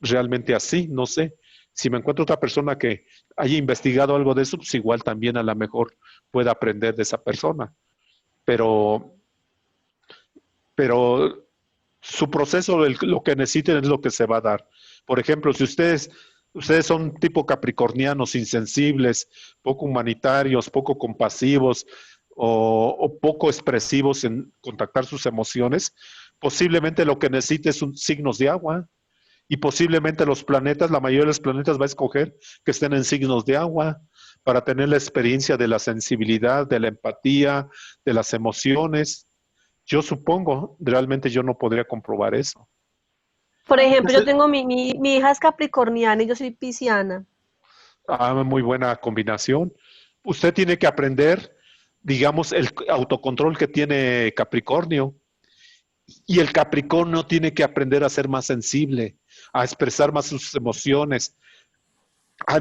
realmente así, no sé. Si me encuentro otra persona que haya investigado algo de eso, pues igual también a lo mejor pueda aprender de esa persona. Pero su proceso, lo que necesiten es lo que se va a dar. Por ejemplo, si ustedes son tipo capricornianos, insensibles, poco humanitarios, poco compasivos o poco expresivos en contactar sus emociones, posiblemente lo que necesite son signos de agua. Y posiblemente los planetas, la mayoría de los planetas va a escoger que estén en signos de agua para tener la experiencia de la sensibilidad, de la empatía, de las emociones. Yo supongo, realmente yo no podría comprobar eso. Por ejemplo, yo tengo mi hija es capricorniana y yo soy pisciana. Muy buena combinación. Usted tiene que aprender, digamos, el autocontrol que tiene Capricornio. Y el Capricornio tiene que aprender a ser más sensible, a expresar más sus emociones, a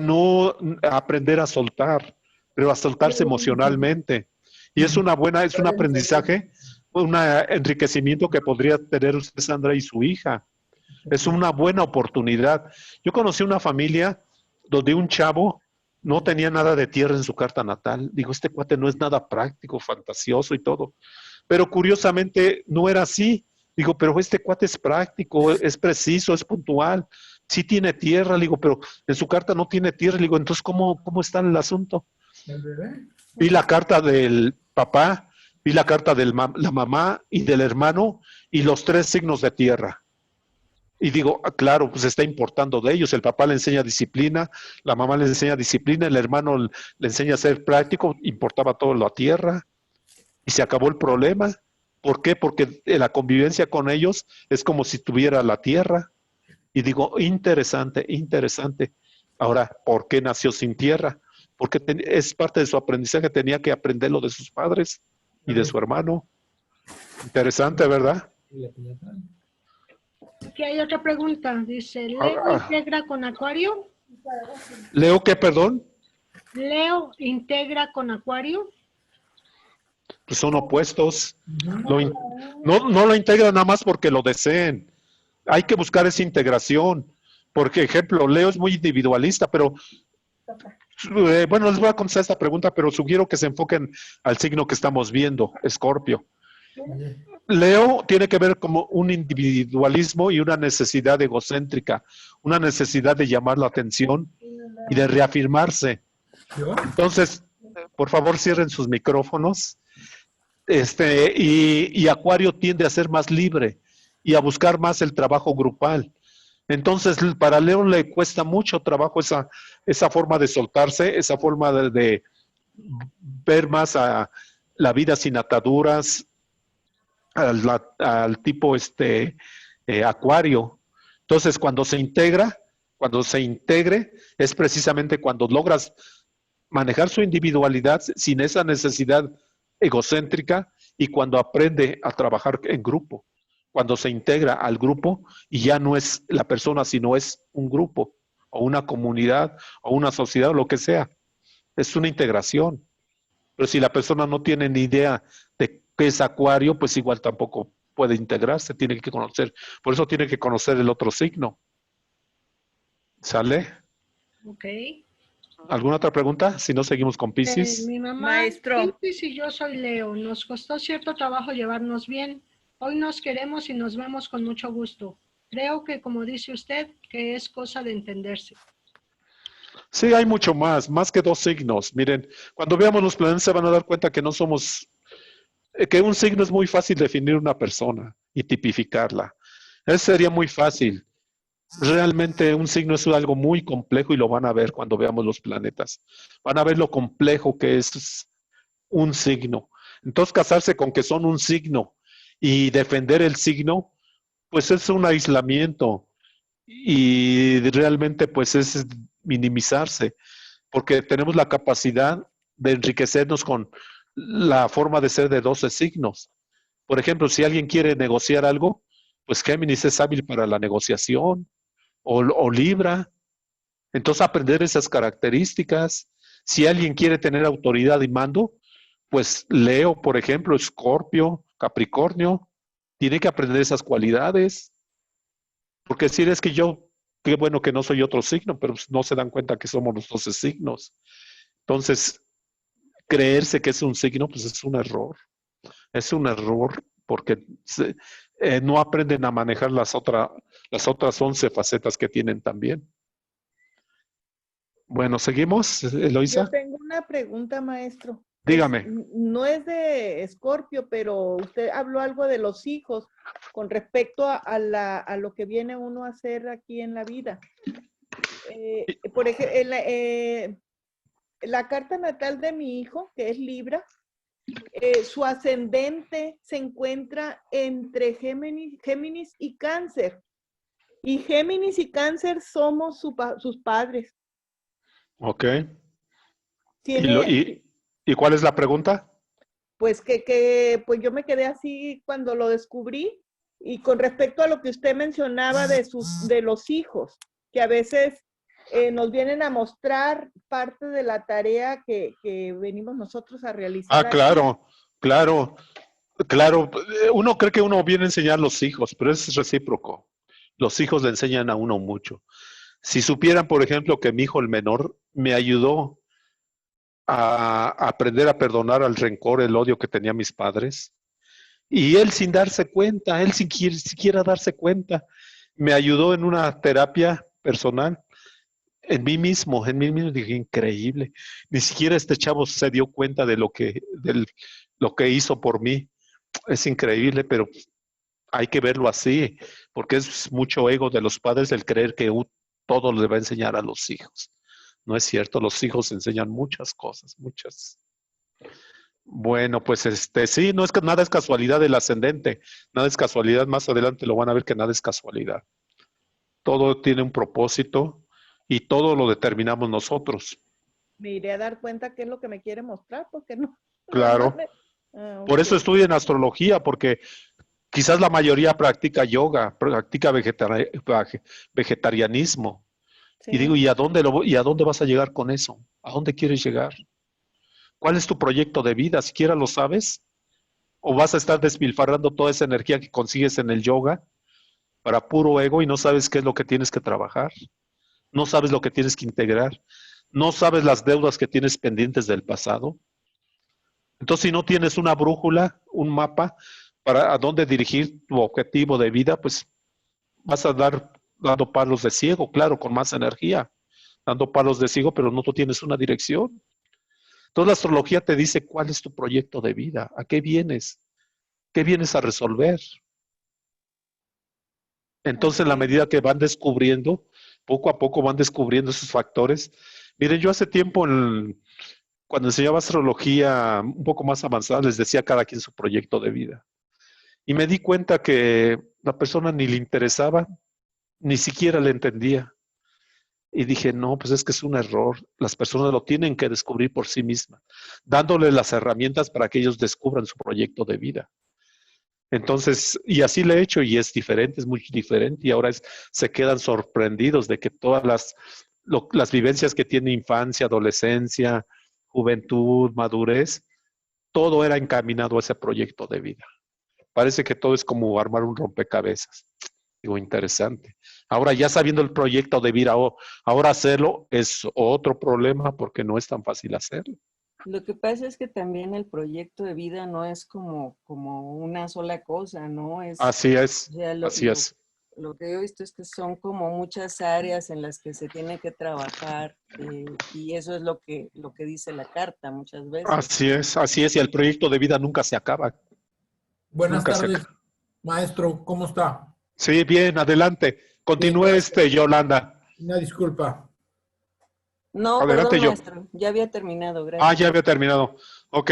aprender a soltar, pero a soltarse emocionalmente. Y es un aprendizaje, un enriquecimiento que podría tener usted, Sandra, y su hija. Es una buena oportunidad. Yo conocí una familia donde un chavo no tenía nada de tierra en su carta natal. Digo, este cuate no es nada práctico, fantasioso y todo. Pero curiosamente no era así. Digo, pero este cuate es práctico, es preciso, es puntual. Sí tiene tierra, le digo, pero en su carta no tiene tierra. Le digo, entonces, ¿cómo está el asunto? Vi la carta del papá, vi la carta de la mamá y del hermano y los 3 signos de tierra. Y digo, claro, pues está importando de ellos. El papá le enseña disciplina, la mamá le enseña disciplina, el hermano le enseña a ser práctico, importaba todo la tierra. Y se acabó el problema. ¿Por qué? Porque la convivencia con ellos es como si tuviera la tierra. Y digo, interesante, interesante. Ahora, ¿por qué nació sin tierra? Porque es parte de su aprendizaje, tenía que aprenderlo de sus padres y de su hermano. Interesante, ¿verdad? Aquí hay otra pregunta. Dice, ¿Leo integra con Acuario? ¿Leo qué, perdón? ¿Leo integra con Acuario? Pues son opuestos. No lo integran nada más porque lo deseen. Hay que buscar esa integración. Por ejemplo, Leo es muy individualista, pero bueno, les voy a contestar esta pregunta, pero sugiero que se enfoquen al signo que estamos viendo, Escorpio. Leo tiene que ver como un individualismo y una necesidad egocéntrica, una necesidad de llamar la atención y de reafirmarse. Entonces, por favor, cierren sus micrófonos. Y Acuario tiende a ser más libre y a buscar más el trabajo grupal. Entonces, para Leo le cuesta mucho trabajo esa forma de soltarse, esa forma de ver más a la vida sin ataduras, al tipo Acuario. Entonces, cuando se integre, es precisamente cuando logras manejar su individualidad sin esa necesidad egocéntrica y cuando aprende a trabajar en grupo, cuando se integra al grupo y ya no es la persona, sino es un grupo o una comunidad o una sociedad o lo que sea. Es una integración. Pero si la persona no tiene ni idea de qué es Acuario, pues igual tampoco puede integrarse, tiene que conocer. Por eso tiene que conocer el otro signo. ¿Sale? Ok. ¿Alguna otra pregunta? Si no, seguimos con Piscis. Mi mamá Maestro. es Piscis y yo soy Leo. Nos costó cierto trabajo llevarnos bien. Hoy nos queremos y nos vemos con mucho gusto. Creo que, como dice usted, que es cosa de entenderse. Sí, hay mucho más que 2 signos. Miren, cuando veamos los planetas se van a dar cuenta que no somos, que un signo es muy fácil definir una persona y tipificarla. Eso sería muy fácil. Realmente un signo es algo muy complejo y lo van a ver cuando veamos los planetas. Van a ver lo complejo que es un signo. Entonces, casarse con que son un signo y defender el signo, pues es un aislamiento y realmente pues es minimizarse, porque tenemos la capacidad de enriquecernos con la forma de ser de 12 signos. Por ejemplo, si alguien quiere negociar algo, pues Géminis es hábil para la negociación o Libra. Entonces, aprender esas características. Si alguien quiere tener autoridad y mando, pues Leo, por ejemplo, Escorpio, Capricornio, tiene que aprender esas cualidades. Porque si es que qué bueno que no soy otro signo, pero no se dan cuenta que somos los 12 signos. Entonces, creerse que es un signo, pues es un error. Es un error porque no aprenden a manejar las otras 11 facetas que tienen también. Bueno, ¿seguimos, Eloisa? Yo tengo una pregunta, maestro. Dígame. No es de Escorpio, pero usted habló algo de los hijos con respecto a lo que viene uno a hacer aquí en la vida. Por ejemplo, la carta natal de mi hijo, que es Libra, su ascendente se encuentra entre Géminis y Cáncer. Y Géminis y Cáncer somos sus padres. Ok. ¿Y cuál es la pregunta? Pues pues yo me quedé así cuando lo descubrí. Y con respecto a lo que usted mencionaba de los hijos, que a veces nos vienen a mostrar parte de la tarea que venimos nosotros a realizar. Ah, claro. Uno cree que uno viene a enseñar a los hijos, pero es recíproco. Los hijos le enseñan a uno mucho. Si supieran, por ejemplo, que mi hijo, el menor, me ayudó a aprender a perdonar al rencor, el odio que tenía mis padres, y él sin darse cuenta, él sin siquiera darse cuenta, me ayudó en una terapia personal. En mí mismo dije, increíble. Ni siquiera este chavo se dio cuenta de lo que hizo por mí. Es increíble, pero hay que verlo así, porque es mucho ego de los padres el creer que todo le va a enseñar a los hijos. No es cierto, los hijos enseñan muchas cosas, muchas. Bueno, pues sí, no es que nada es casualidad del ascendente, nada es casualidad, más adelante lo van a ver que nada es casualidad. Todo tiene un propósito y todo lo determinamos nosotros. Me iré a dar cuenta qué es lo que me quiere mostrar, porque no. Claro. Por eso estudien astrología, porque quizás la mayoría practica yoga, practica vegetarianismo. Sí. Y digo, ¿y a dónde vas a llegar con eso? ¿A dónde quieres llegar? ¿Cuál es tu proyecto de vida? ¿Siquiera lo sabes? ¿O vas a estar despilfarrando toda esa energía que consigues en el yoga para puro ego y no sabes qué es lo que tienes que trabajar? No sabes lo que tienes que integrar. No sabes las deudas que tienes pendientes del pasado. Entonces, si no tienes una brújula, un mapa para a dónde dirigir tu objetivo de vida, pues vas a dando palos de ciego, claro, con más energía, dando palos de ciego, pero no tú tienes una dirección. Entonces la astrología te dice cuál es tu proyecto de vida, a qué vienes a resolver. Entonces, en la medida que van descubriendo, poco a poco van descubriendo esos factores. Miren, yo hace tiempo, cuando enseñaba astrología un poco más avanzada, les decía a cada quien su proyecto de vida. Y me di cuenta que la persona ni le interesaba, ni siquiera le entendía. Y dije, no, pues es que es un error. Las personas lo tienen que descubrir por sí mismas, dándole las herramientas para que ellos descubran su proyecto de vida. Entonces, y así le he hecho y es diferente, es muy diferente y ahora se quedan sorprendidos de que todas las vivencias que tiene infancia, adolescencia, juventud, madurez, todo era encaminado a ese proyecto de vida. Parece que todo es como armar un rompecabezas. Digo, interesante. Ahora ya sabiendo el proyecto de vida, ahora hacerlo es otro problema porque no es tan fácil hacerlo. Lo que pasa es que también el proyecto de vida no es como una sola cosa, ¿no? Así es, o sea, así es. Lo que he visto es que son como muchas áreas en las que se tiene que trabajar y eso es lo que dice la carta muchas veces. Así es, y el proyecto de vida nunca se acaba. Buenas Nunca tardes, maestro, ¿cómo está? Sí, bien, adelante. Continúe Bien, Yolanda. Una disculpa. No, Adelante, perdón, maestro, ya había terminado, Ah, gracias. ya había terminado. Ok.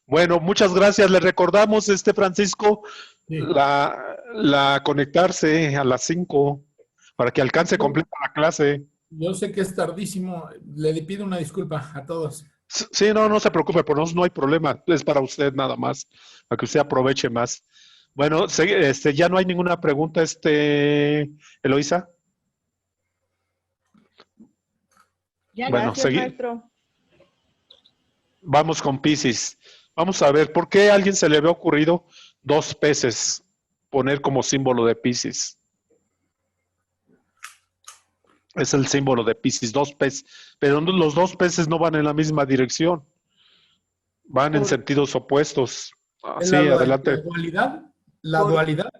Bueno, muchas gracias. Le recordamos, Francisco, Sí. la conectarse a las 5 para que alcance completa la clase. Yo sé que es tardísimo, le pido una disculpa a todos. Sí, no se preocupe, por nosotros no hay problema. Es para usted nada más, para que usted aproveche más. Bueno, ya no hay ninguna pregunta, Eloisa. Bueno, Gracias, maestro. Vamos con Piscis. Vamos a ver, ¿por qué a alguien se le había ocurrido 2 peces poner como símbolo de Piscis? Es el símbolo de Piscis, 2 peces. Pero los 2 peces no van en la misma dirección. Van en sentidos opuestos. ¿Es Sí, adelante. la dualidad? ¿La dualidad?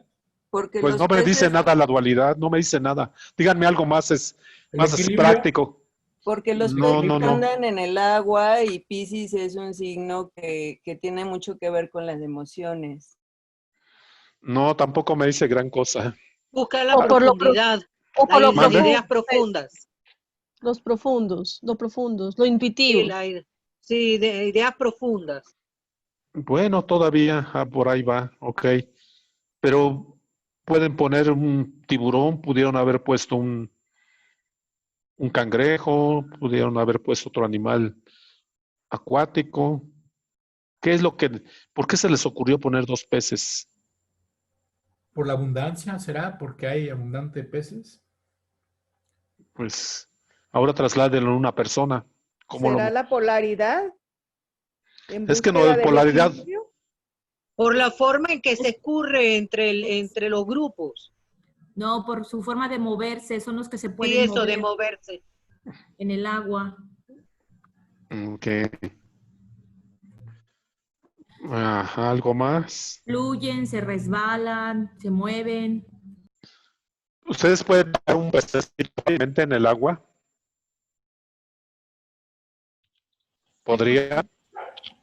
Porque Pues los no me dice peces, nada la dualidad, no me dice nada. Díganme algo más, más así práctico. porque los peces andan en el agua y Piscis es un signo que tiene mucho que ver con las emociones. No, tampoco me dice gran cosa. Busca la profundidad, las ideas profundas. Los profundos, lo intuitivo. Sí, de ideas profundas. Bueno, todavía por ahí va, ok. Pero pueden poner un tiburón, pudieron haber puesto un cangrejo, pudieron haber puesto otro animal acuático. ¿Por qué se les ocurrió poner 2 peces? ¿Por la abundancia? ¿Será porque hay abundante peces? Pues ahora trasládenlo a una persona. ¿Será la polaridad? Es que no es polaridad. Por la forma en que se escurre entre los grupos. No, por su forma de moverse, son los que se pueden mover. Sí, eso mover de moverse. en el agua. Ok. Ajá, ¿algo más? Fluyen, se resbalan, se mueven. ¿Ustedes pueden dar un pececito en el agua? ¿Podría?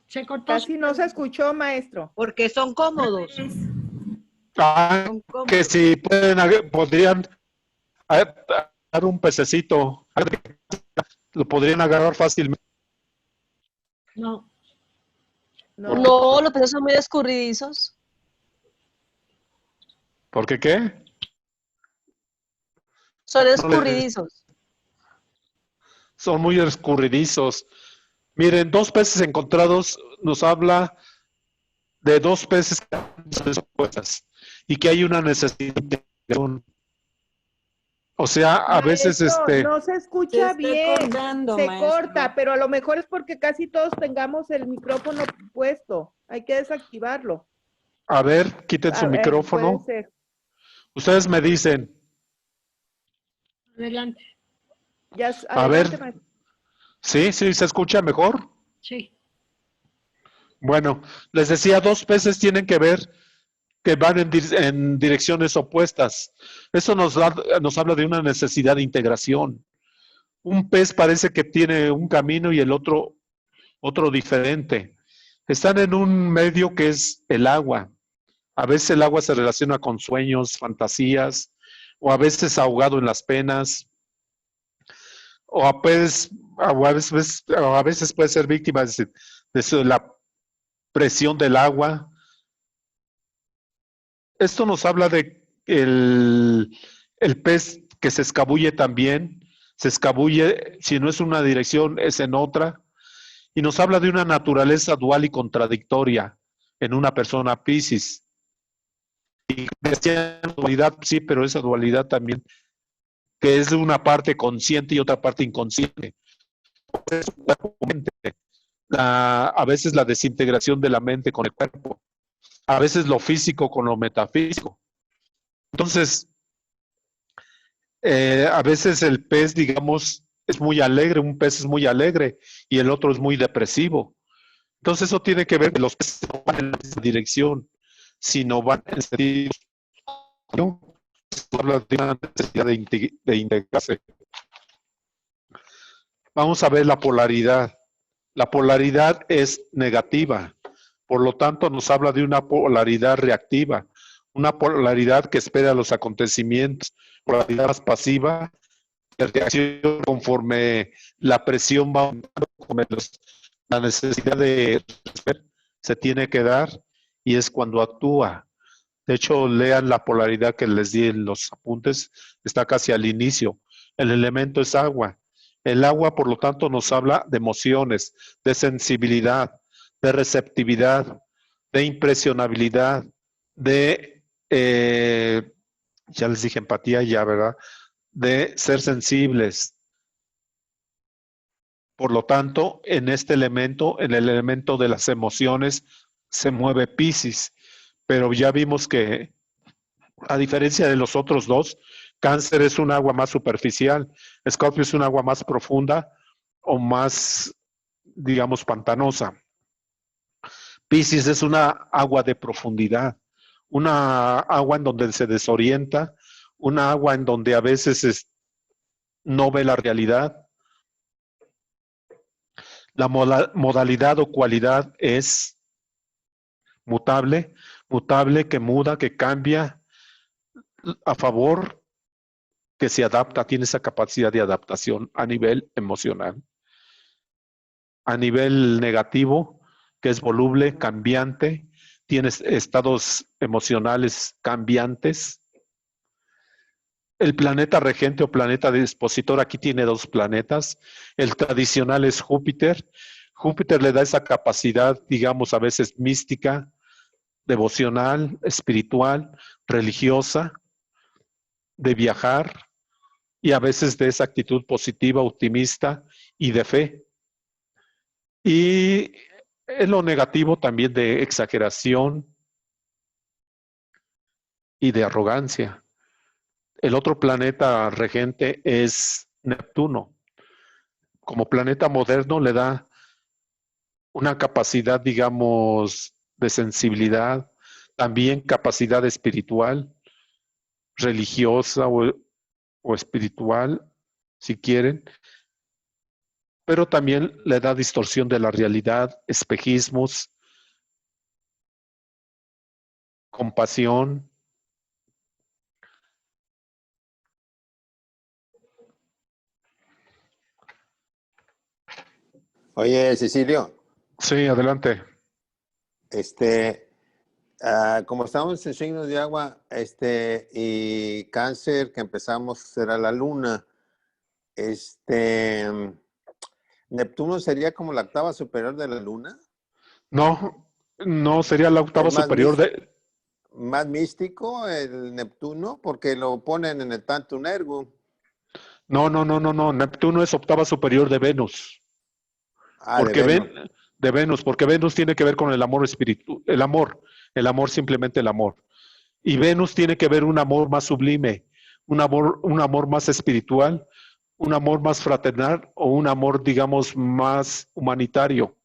Se cortó. Casi no se escuchó, maestro. Porque son cómodos. Ah, que si pueden, podrían dar un pececito. Lo podrían agarrar fácilmente. No. No, los peces son muy escurridizos. ¿Por qué qué? Son escurridizos. Son muy escurridizos. Miren, 2 peces encontrados nos habla de 2 peces que están expuestas y que hay una necesidad de integración. O sea, a veces No se escucha bien, se maestro. corta, pero a lo mejor es porque casi todos tengamos el micrófono puesto. Hay que desactivarlo. A ver, quiten su micrófono. Puede ser. Ustedes me dicen. Adelante. Ya, A ver. maestro. ¿Sí? ¿Sí se escucha mejor? Sí. Bueno, les decía, 2 peces tienen que ver que van en direcciones opuestas. Eso nos habla de una necesidad de integración. Un pez parece que tiene un camino y el otro diferente. Están en un medio que es el agua. A veces el agua se relaciona con sueños, fantasías, o a veces ahogado en las penas, o a veces puede ser víctima de la presión del agua. Esto nos habla de el pez que se escabulle también, se escabulle, si no es una dirección, es en otra, y nos habla de una naturaleza dual y contradictoria en una persona Piscis. Y decía dualidad, sí, pero esa dualidad también, que es de una parte consciente y otra parte inconsciente. A veces la desintegración de la mente con el cuerpo, a veces lo físico con lo metafísico. Entonces, a veces el pez, digamos, es muy alegre, un pez es muy alegre y el otro es muy depresivo. Entonces eso tiene que ver que los peces no van en esa dirección, sino van en sentido, ¿no? Habla de una necesidad de integrarse. Vamos a ver la polaridad. La polaridad es negativa, por lo tanto nos habla de una polaridad reactiva, una polaridad que espera los acontecimientos, polaridad más pasiva, de reacción conforme la presión va aumentando, la necesidad de se tiene que dar y es cuando actúa. De hecho, lean la polaridad que les di en los apuntes, está casi al inicio. El elemento es agua. El agua, por lo tanto, nos habla de emociones, de sensibilidad, de receptividad, de impresionabilidad, de, ya les dije empatía ya, ¿verdad? De ser sensibles. Por lo tanto, en este elemento, en el elemento de las emociones, se mueve Piscis. Pero ya vimos que, a diferencia de los otros dos, Cáncer es un agua más superficial, Escorpio es un agua más profunda o más, digamos, pantanosa. Piscis es una agua de profundidad, una agua en donde se desorienta, una agua en donde a veces no ve la realidad. La modalidad o cualidad es mutable, que muda, que cambia a favor, que se adapta, tiene esa capacidad de adaptación a nivel emocional. A nivel negativo, que es voluble, cambiante, tiene estados emocionales cambiantes. El planeta regente o planeta dispositor, aquí tiene 2 planetas. El tradicional es Júpiter. Júpiter le da esa capacidad, digamos, a veces mística, devocional, espiritual, religiosa, de viajar y a veces de esa actitud positiva, optimista y de fe. Y en lo negativo también de exageración y de arrogancia. El otro planeta regente es Neptuno. Como planeta moderno le da una capacidad, digamos, de sensibilidad, también capacidad espiritual, religiosa o espiritual, si quieren, pero también le da distorsión de la realidad, espejismos, compasión. Oye, Cecilio. Sí, adelante. Como estamos en signos de agua, y Cáncer, que empezamos, será la luna. ¿Neptuno sería como la octava superior de la luna? No, no sería la octava ¿Es más superior de... más místico el Neptuno? Porque lo ponen en el Tantum Ergo. No. Neptuno es octava superior de Venus. Porque de Venus, porque Venus tiene que ver con el amor espiritual, el amor, simplemente el amor. Y Venus tiene que ver un amor más sublime, un amor más espiritual, un amor más fraternal o un amor, digamos, más humanitario.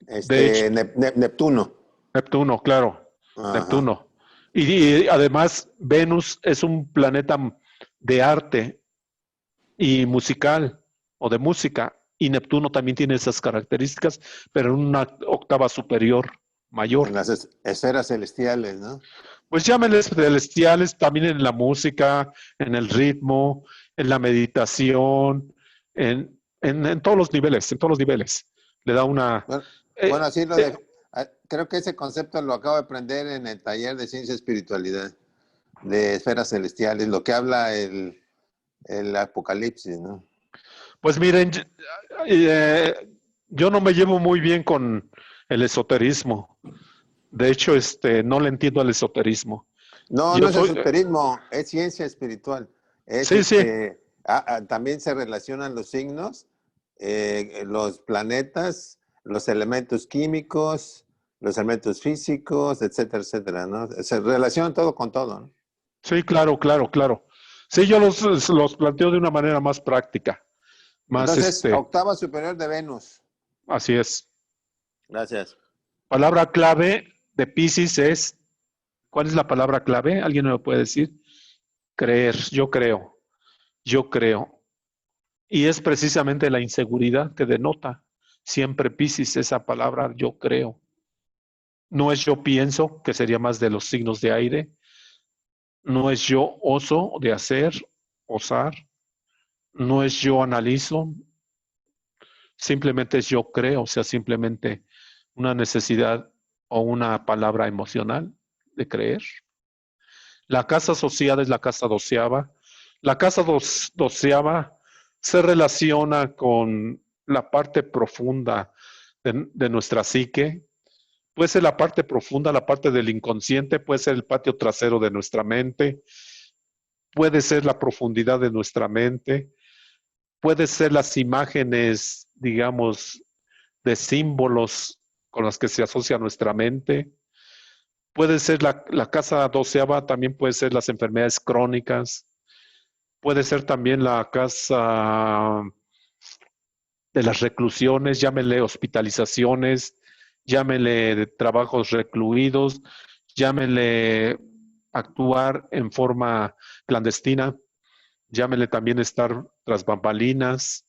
De hecho, Neptuno. Neptuno, claro. Ajá. Neptuno. Y además, Venus es un planeta de arte y musical o de música. Y Neptuno también tiene esas características, pero en una octava superior, mayor. En las esferas celestiales, ¿no? Pues llámenles celestiales también en la música, en el ritmo, en la meditación, en todos los niveles, Le da una... Bueno, así creo que ese concepto lo acabo de aprender en el taller de Ciencia y Espiritualidad, de esferas celestiales, lo que habla el Apocalipsis, ¿no? Pues miren, yo no me llevo muy bien con el esoterismo. De hecho, no le entiendo al esoterismo. No es esoterismo, es ciencia espiritual. Sí. También se relacionan los signos, los planetas, los elementos químicos, los elementos físicos, etcétera, etcétera, ¿no? Se relaciona todo con todo, ¿no? Sí, claro. Sí, yo los planteo de una manera más práctica. Entonces, octava superior de Venus. Así es. Gracias. Palabra clave de Piscis es, ¿cuál es la palabra clave? ¿Alguien me lo puede decir? Creer, yo creo. Y es precisamente la inseguridad que denota siempre Piscis esa palabra, yo creo. No es yo pienso, que sería más de los signos de aire. No es yo oso de hacer, osar. No es yo analizo, simplemente es yo creo, o sea, simplemente una necesidad o una palabra emocional de creer. La casa asociada es la casa doceava. La casa doceava se relaciona con la parte profunda de nuestra psique. Puede ser la parte profunda, la parte del inconsciente, puede ser el patio trasero de nuestra mente, puede ser la profundidad de nuestra mente, puede ser las imágenes, digamos, de símbolos con las que se asocia nuestra mente. Puede ser la casa doceava, también puede ser las enfermedades crónicas. Puede ser también la casa de las reclusiones, llámenle hospitalizaciones, llámenle trabajos recluidos, llámenle actuar en forma clandestina, llámenle también estar tras bambalinas.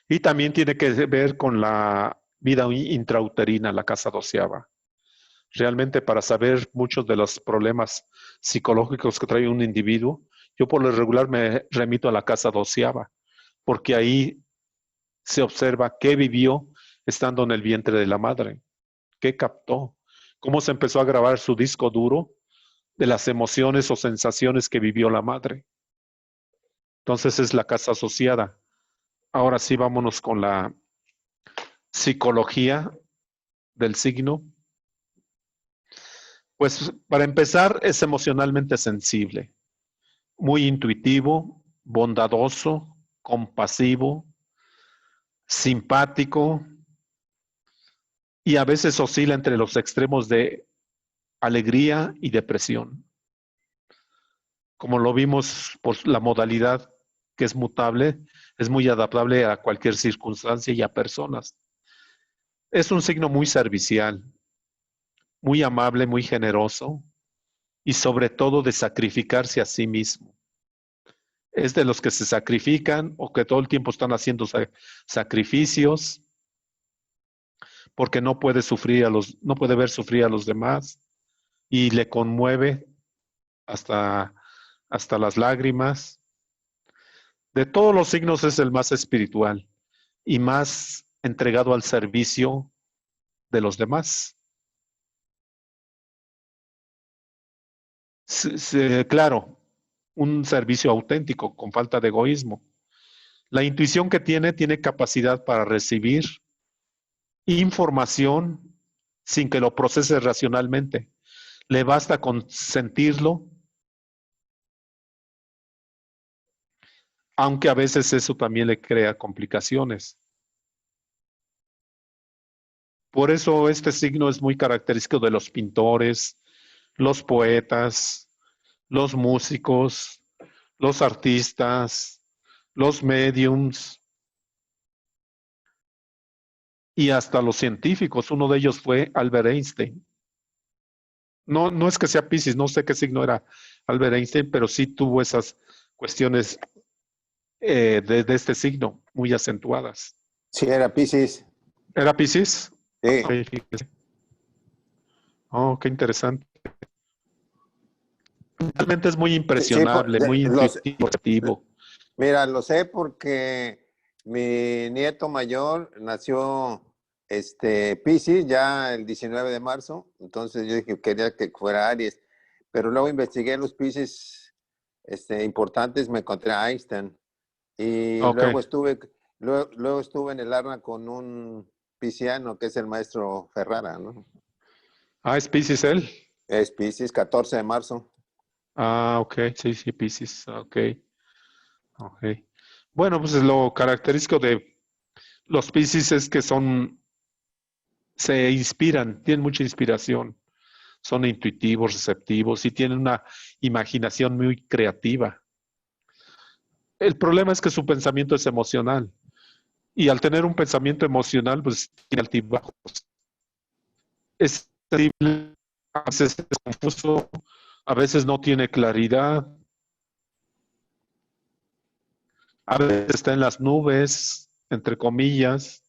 Y también tiene que ver con la vida intrauterina, la casa doceava. Realmente para saber muchos de los problemas psicológicos que trae un individuo, yo por lo regular me remito a la casa doceava, porque ahí se observa qué vivió estando en el vientre de la madre, qué captó, cómo se empezó a grabar su disco duro de las emociones o sensaciones que vivió la madre. Entonces es la casa asociada. Ahora sí, vámonos con la psicología del signo. Pues para empezar, es emocionalmente sensible, muy intuitivo, bondadoso, compasivo, simpático y a veces oscila entre los extremos de alegría y depresión. Como lo vimos por la modalidad que es mutable, es muy adaptable a cualquier circunstancia y a personas. Es un signo muy servicial, muy amable, muy generoso, y sobre todo de sacrificarse a sí mismo. Es de los que se sacrifican o que todo el tiempo están haciendo sacrificios porque no puede ver sufrir a los demás y le conmueve hasta las lágrimas. De todos los signos es el más espiritual y más entregado al servicio de los demás. Claro, un servicio auténtico, con falta de egoísmo. La intuición que tiene capacidad para recibir información sin que lo procese racionalmente. Le basta con sentirlo, aunque a veces eso también le crea complicaciones. Por eso este signo es muy característico de los pintores, los poetas, los músicos, los artistas, los mediums y hasta los científicos. Uno de ellos fue Albert Einstein. No es que sea Piscis, no sé qué signo era Albert Einstein, pero sí tuvo esas cuestiones de este signo muy acentuadas. Sí, era Piscis. ¿Era Piscis? Sí. Oh, qué interesante. Realmente es muy impresionable, muy intuitivo. Mira, lo sé porque mi nieto mayor nació Piscis ya el 19 de marzo, entonces yo dije quería que fuera Aries, pero luego investigué los Piscis importantes, me encontré a Einstein y luego estuve en el ARNA con un pisciano que es el maestro Ferrara, ¿no? Ah, ¿es Piscis él? Es Piscis, 14 de marzo. Ah, ok, sí, Piscis, ok. Bueno, pues lo característico de los Piscis es que se inspiran, tienen mucha inspiración, son intuitivos, receptivos y tienen una imaginación muy creativa. El problema es que su pensamiento es emocional y al tener un pensamiento emocional, pues tiene altibajos. Es terrible, a veces es confuso, a veces no tiene claridad, a veces está en las nubes, entre comillas,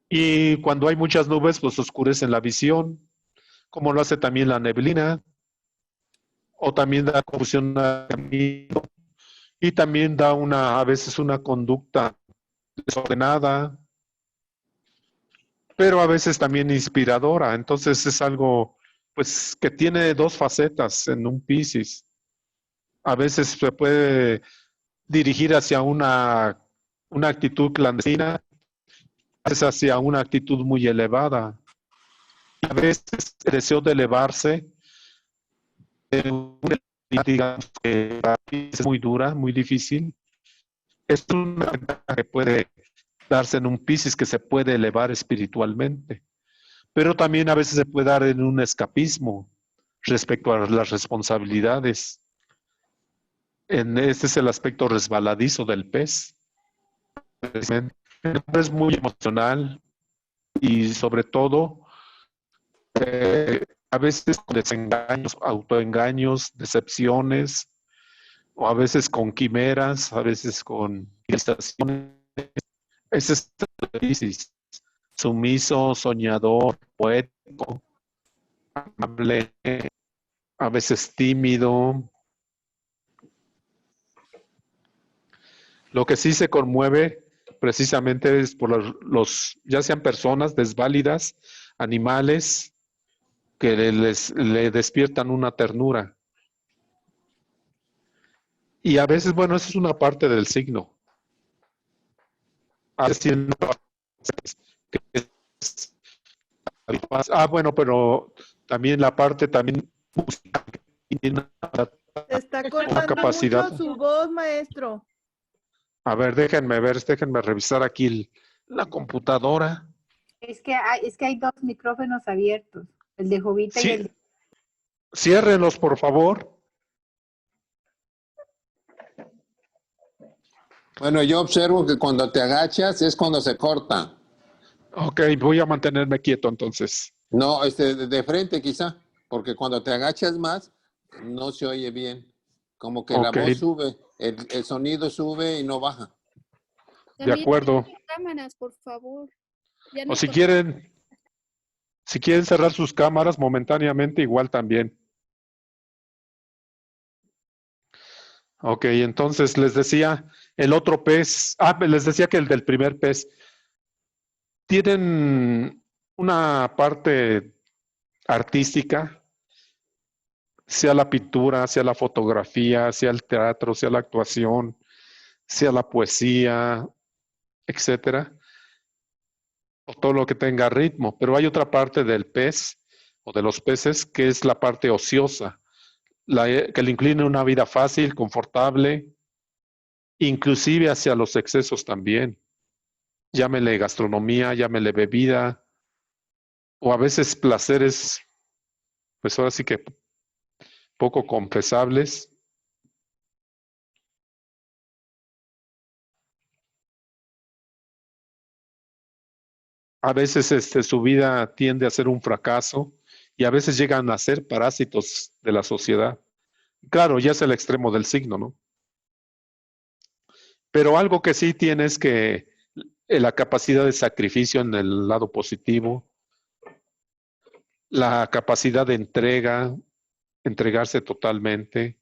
y cuando hay muchas nubes, pues oscurecen la visión, como lo hace también la neblina, o también da confusión al camino, y también da a veces una conducta desordenada, pero a veces también inspiradora. Entonces es algo, pues, que tiene dos facetas en un Piscis. A veces se puede dirigir hacia una actitud clandestina, a veces hacia una actitud muy elevada. A veces el deseo de elevarse, digamos que es muy dura, muy difícil. Es una ventaja que puede darse en un Piscis, que se puede elevar espiritualmente. Pero también a veces se puede dar en un escapismo respecto a las responsabilidades. Este es el aspecto resbaladizo del pez. Es muy emocional y sobre todo a veces con desengaños, autoengaños, decepciones, o a veces con quimeras, a veces con irritaciones. Ese es el Piscis, sumiso, soñador, poético, amable, a veces tímido. Lo que sí se conmueve precisamente es por ya sean personas desválidas, animales, que le despiertan una ternura. Y a veces, bueno, eso es una parte del signo. A veces bueno, pero también la parte también Se está cortando capacidad. mucho su voz, maestro. A ver, déjenme revisar aquí la computadora. Es que hay dos micrófonos abiertos, el de Jovita y el de... Ciérrenlos, por favor. Bueno, yo observo que cuando te agachas es cuando se corta. Ok, voy a mantenerme quieto entonces. No, de frente quizá. porque cuando te agachas más, no se oye bien. Como que la Ok, voz sube, el sonido sube y no baja. de También acuerdo. cámaras, por favor. Ya O nos si tocó. quieren cerrar sus cámaras momentáneamente, igual también. Ok, entonces les decía, el otro pez, les decía que el del primer pez, tienen una parte artística, sea la pintura, sea la fotografía, sea el teatro, sea la actuación, sea la poesía, etcétera, o todo lo que tenga ritmo, pero hay otra parte del pez o de los peces que es la parte ociosa, que le inclina una vida fácil, confortable, inclusive hacia los excesos también. Llámele gastronomía, llámele bebida, o a veces placeres, pues ahora sí que poco confesables. A veces su vida tiende a ser un fracaso y a veces llegan a ser parásitos de la sociedad. Claro, ya es el extremo del signo, ¿no? Pero algo que sí tiene es que la capacidad de sacrificio en el lado positivo, la capacidad de entrega, entregarse totalmente,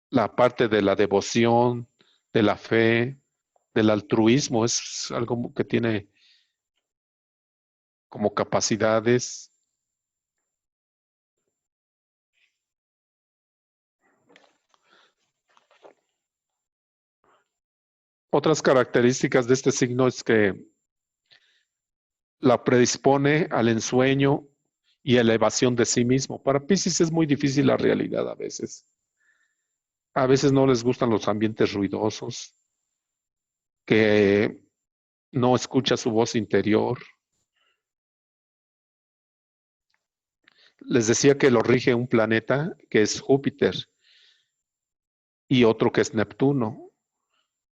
la parte de la devoción, de la fe, del altruismo, es algo que tiene como capacidades. Otras características de este signo es que la predispone al ensueño y elevación de sí mismo. Para Piscis es muy difícil la realidad a veces. A veces no les gustan los ambientes ruidosos, que no escucha su voz interior. Les decía que lo rige un planeta que es Júpiter y otro que es Neptuno.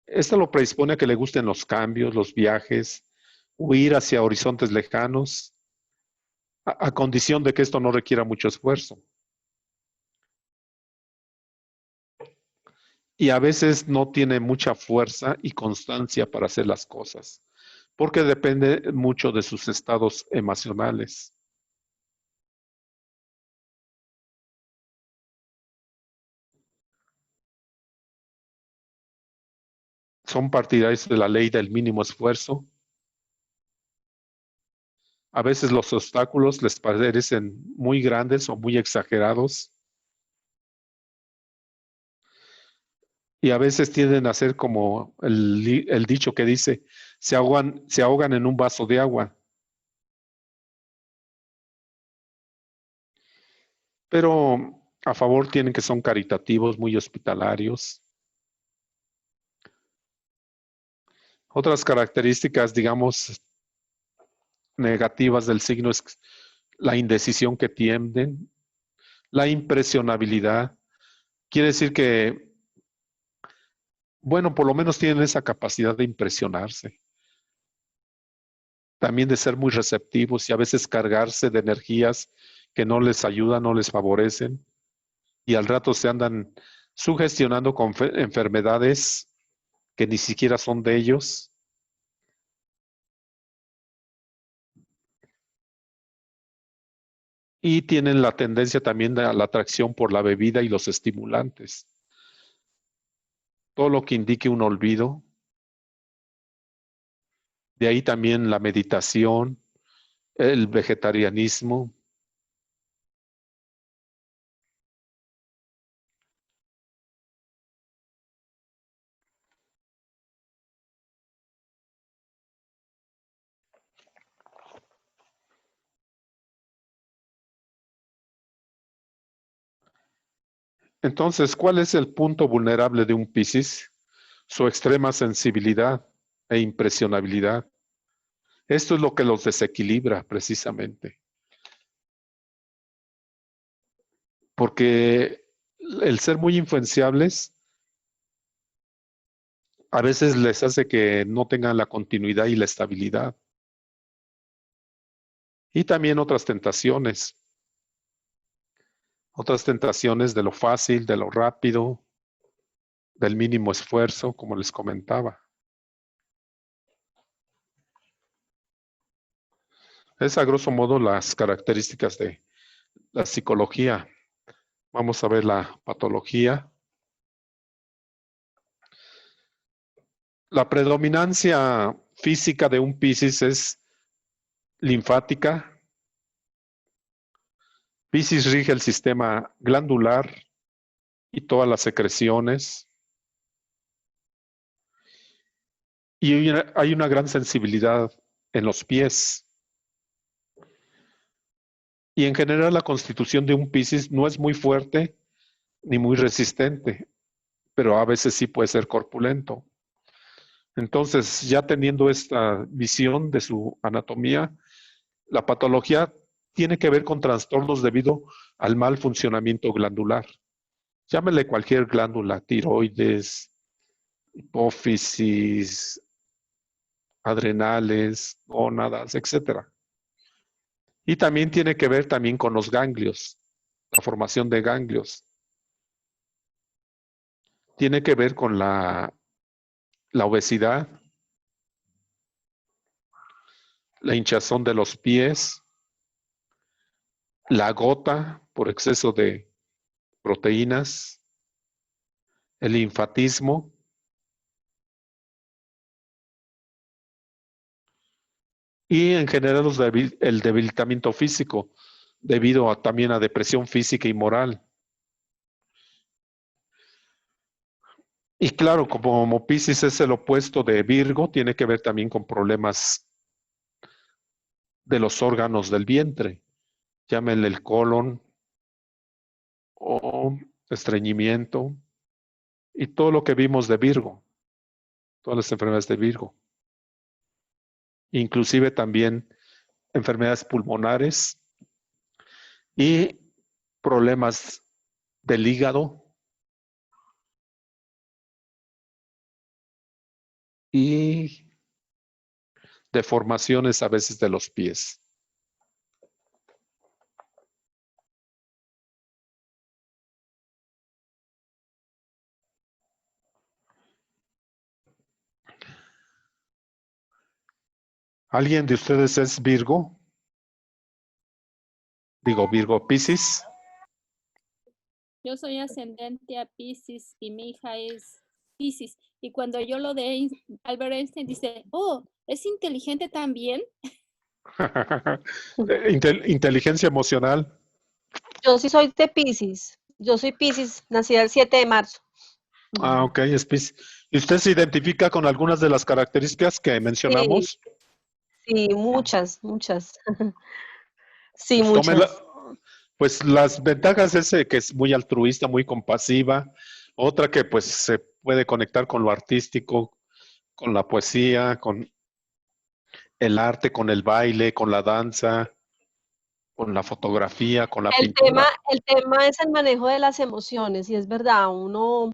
Esto lo predispone a que le gusten los cambios, los viajes, huir hacia horizontes lejanos, a condición de que esto no requiera mucho esfuerzo. Y a veces no tiene mucha fuerza y constancia para hacer las cosas, porque depende mucho de sus estados emocionales. Son partidarios de la ley del mínimo esfuerzo. A veces los obstáculos les parecen muy grandes o muy exagerados. Y a veces tienden a ser como el dicho que dice, se ahogan en un vaso de agua. Pero a favor tienen que son caritativos, muy hospitalarios. Otras características, digamos, negativas del signo es la indecisión que tienden, la impresionabilidad. Quiere decir que, bueno, por lo menos tienen esa capacidad de impresionarse. También de ser muy receptivos y a veces cargarse de energías que no les ayudan, no les favorecen. Y al rato se andan sugestionando con enfermedades que ni siquiera son de ellos. Y tienen la tendencia también a la atracción por la bebida y los estimulantes. Todo lo que indique un olvido. De ahí también la meditación, el vegetarianismo. Entonces, ¿cuál es el punto vulnerable de un Piscis? Su extrema sensibilidad e impresionabilidad. Esto es lo que los desequilibra precisamente. Porque el ser muy influenciables a veces les hace que no tengan la continuidad y la estabilidad. Y también otras tentaciones. Otras tentaciones de lo fácil, de lo rápido, del mínimo esfuerzo, como les comentaba. Es a grosso modo las características de la psicología. Vamos a ver la patología. La predominancia física de un Piscis es linfática. Piscis rige el sistema glandular y todas las secreciones. Y hay una gran sensibilidad en los pies. Y en general la constitución de un Piscis no es muy fuerte ni muy resistente, pero a veces sí puede ser corpulento. Entonces, ya teniendo esta visión de su anatomía, la patología tiene que ver con trastornos debido al mal funcionamiento glandular. Llámele cualquier glándula, tiroides, hipófisis, adrenales, gónadas, etc. Y también tiene que ver también con los ganglios, la formación de ganglios. Tiene que ver con la obesidad, la hinchazón de los pies, la gota por exceso de proteínas, el linfatismo, y en general el debilitamiento físico debido también a depresión física y moral. Y claro, como Piscis es el opuesto de Virgo, tiene que ver también con problemas de los órganos del vientre. Llámenle el colon o estreñimiento y todo lo que vimos de Virgo, todas las enfermedades de Virgo. Inclusive también enfermedades pulmonares y problemas del hígado y deformaciones a veces de los pies. ¿Alguien de ustedes es Virgo? Digo, Virgo Piscis. Yo soy ascendente a Piscis y mi hija es Piscis. Y cuando yo lo de Albert Einstein dice, oh, ¿es inteligente también? Inteligencia emocional. Yo sí soy de Piscis. Yo soy Piscis, nacida el 7 de marzo. Ah, ok, es Piscis. ¿Y usted se identifica con algunas de las características que mencionamos? Sí, muchas. Sí, Pues muchas. Pues las ventajas es que es muy altruista, muy compasiva. Otra que pues se puede conectar con lo artístico, con la poesía, con el arte, con el baile, con la danza, con la fotografía, con la pintura. El tema es el manejo de las emociones, y es verdad, uno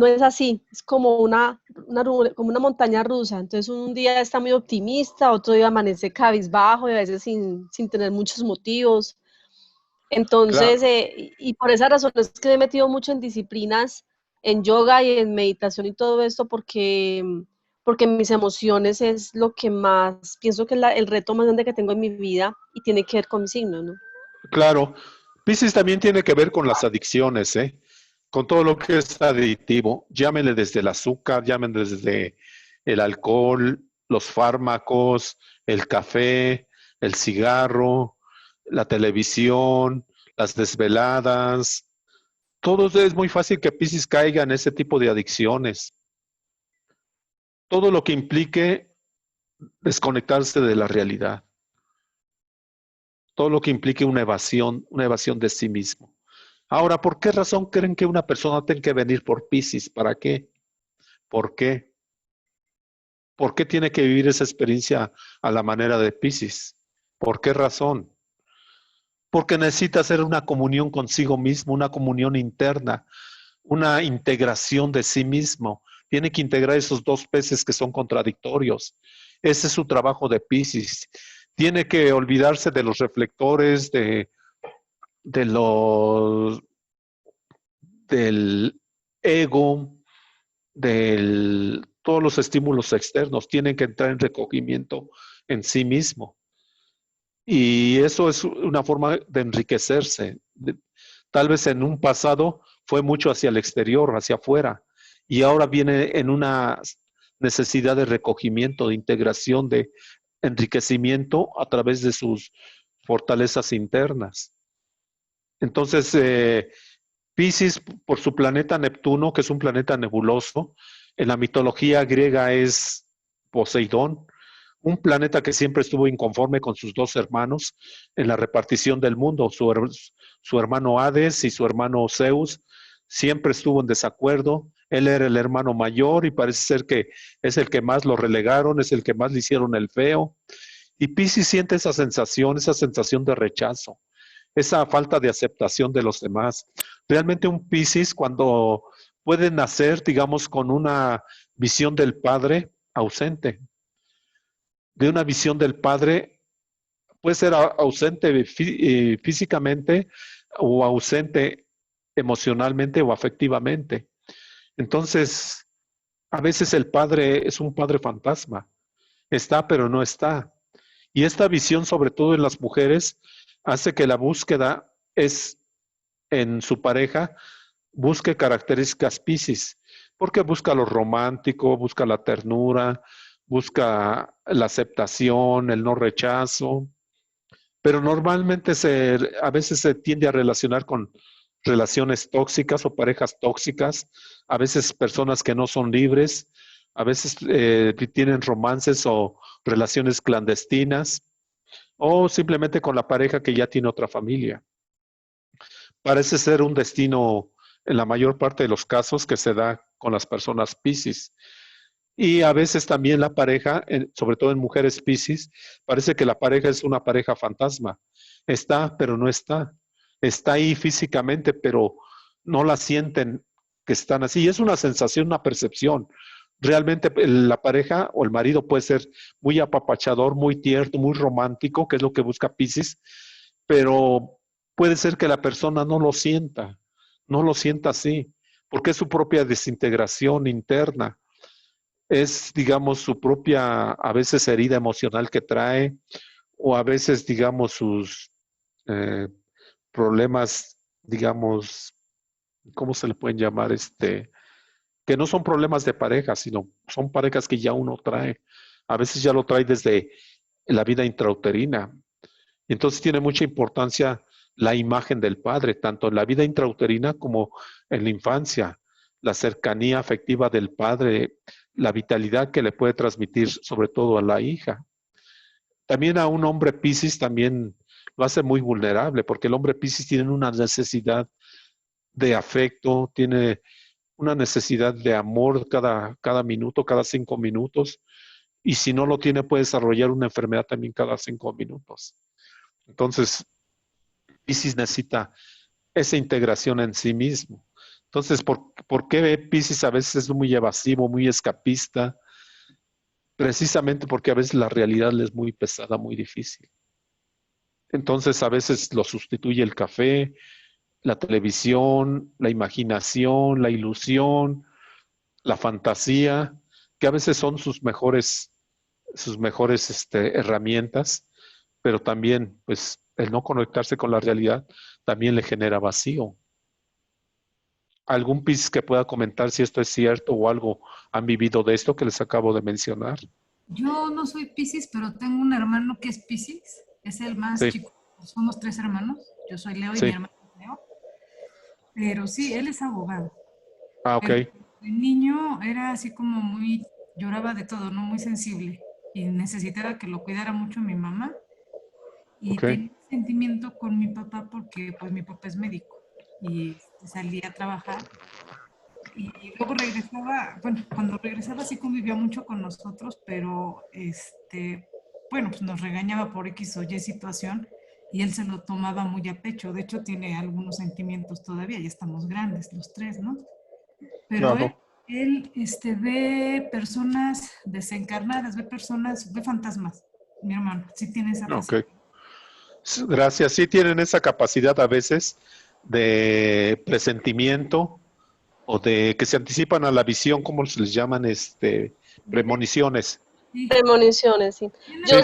es así, es como como una montaña rusa. Entonces un día está muy optimista, otro día amanece cabizbajo y a veces sin tener muchos motivos. Entonces, Claro. Y por esa razón es que me he metido mucho en disciplinas, en yoga y en meditación y todo esto, porque mis emociones es lo que más, pienso que es el reto más grande que tengo en mi vida y tiene que ver con mi signo, ¿no? Claro. Piscis también tiene que ver con las adicciones, ¿eh? Con todo lo que es adictivo. Llámenle desde el azúcar, llámenle desde el alcohol, los fármacos, el café, el cigarro, la televisión, las desveladas. Todo es muy fácil que Piscis caiga en ese tipo de adicciones. Todo lo que implique desconectarse de la realidad. Todo lo que implique una evasión de sí mismo. Ahora, ¿por qué razón creen que una persona tenga que venir por Piscis? ¿Para qué? ¿Por qué? ¿Por qué tiene que vivir esa experiencia a la manera de Piscis? ¿Por qué razón? Porque necesita hacer una comunión consigo mismo, una comunión interna, una integración de sí mismo. Tiene que integrar esos dos peces que son contradictorios. Ese es su trabajo de Piscis. Tiene que olvidarse de los reflectores, de del ego, todos los estímulos externos, tienen que entrar en recogimiento en sí mismo. Y eso es una forma de enriquecerse. Tal vez en un pasado fue mucho hacia el exterior, hacia afuera, y ahora viene en una necesidad de recogimiento, de integración, de enriquecimiento a través de sus fortalezas internas. Entonces, Piscis, por su planeta Neptuno, que es un planeta nebuloso, en la mitología griega es Poseidón, un planeta que siempre estuvo inconforme con sus dos hermanos en la repartición del mundo. Su hermano Hades y su hermano Zeus siempre estuvo en desacuerdo. Él era el hermano mayor y parece ser que es el que más lo relegaron, es el que más le hicieron el feo. Y Piscis siente esa sensación de rechazo, esa falta de aceptación de los demás. Realmente un Piscis, cuando puede nacer, digamos, con una visión del padre ausente, de una visión del padre, puede ser ausente físicamente o ausente emocionalmente o afectivamente. Entonces, a veces el padre es un padre fantasma, está pero no está. Y esta visión, sobre todo en las mujeres, hace que la búsqueda es en su pareja, busque características Piscis, porque busca lo romántico, busca la ternura, busca la aceptación, el no rechazo, pero normalmente a veces se tiende a relacionar con relaciones tóxicas o parejas tóxicas, a veces personas que no son libres, a veces tienen romances o relaciones clandestinas, o simplemente con la pareja que ya tiene otra familia. Parece ser un destino en la mayor parte de los casos que se da con las personas Piscis. Y a veces también la pareja, sobre todo en mujeres Piscis, parece que la pareja es una pareja fantasma. Está, pero no está. Está ahí físicamente, pero no la sienten que están así. Y es una sensación, una percepción. Realmente la pareja o el marido puede ser muy apapachador, muy tierno, muy romántico, que es lo que busca Piscis, pero puede ser que la persona no lo sienta así, porque es su propia desintegración interna. Es, digamos, su propia, a veces, herida emocional que trae, o a veces, digamos, sus problemas, digamos, ¿cómo se le pueden llamar? Que no son problemas de pareja, sino son parejas que ya uno trae. A veces ya lo trae desde la vida intrauterina. Entonces tiene mucha importancia la imagen del padre, tanto en la vida intrauterina como en la infancia, la cercanía afectiva del padre, la vitalidad que le puede transmitir sobre todo a la hija. También a un hombre Piscis también lo hace muy vulnerable, porque el hombre Piscis tiene una necesidad de afecto, tiene una necesidad de amor cada minuto, cada 5 minutos, y si no lo tiene puede desarrollar una enfermedad también cada 5 minutos. Entonces, Piscis necesita esa integración en sí mismo. Entonces, ¿por qué Piscis a veces es muy evasivo, muy escapista? Precisamente porque a veces la realidad le es muy pesada, muy difícil. Entonces, a veces lo sustituye el café, la televisión, la imaginación, la ilusión, la fantasía, que a veces son sus mejores herramientas, pero también, pues, el no conectarse con la realidad también le genera vacío. ¿Algún Piscis que pueda comentar si esto es cierto o algo han vivido de esto que les acabo de mencionar? Yo no soy Piscis, pero tengo un hermano que es Piscis, es el más chico. Somos 3 hermanos, yo soy Leo y mi hermano es Leo. Pero sí, él es abogado. Ah, ok. Pero el niño era así como lloraba de todo, ¿no? Muy sensible. Y necesitaba que lo cuidara mucho mi mamá. Y tenía sentimiento con mi papá porque pues mi papá es médico. Y salía a trabajar. Y luego regresaba, bueno, cuando regresaba sí convivía mucho con nosotros, pero bueno, pues nos regañaba por X o Y situación y él se lo tomaba muy a pecho. De hecho, tiene algunos sentimientos todavía, ya estamos grandes los 3, ¿no? Pero él ve personas desencarnadas, ve fantasmas, mi hermano, sí tiene esa razón. Gracias. Sí tienen esa capacidad a veces de presentimiento o de que se anticipan a la visión, ¿cómo se les llaman? Premoniciones. Premoniciones, sí. Sí,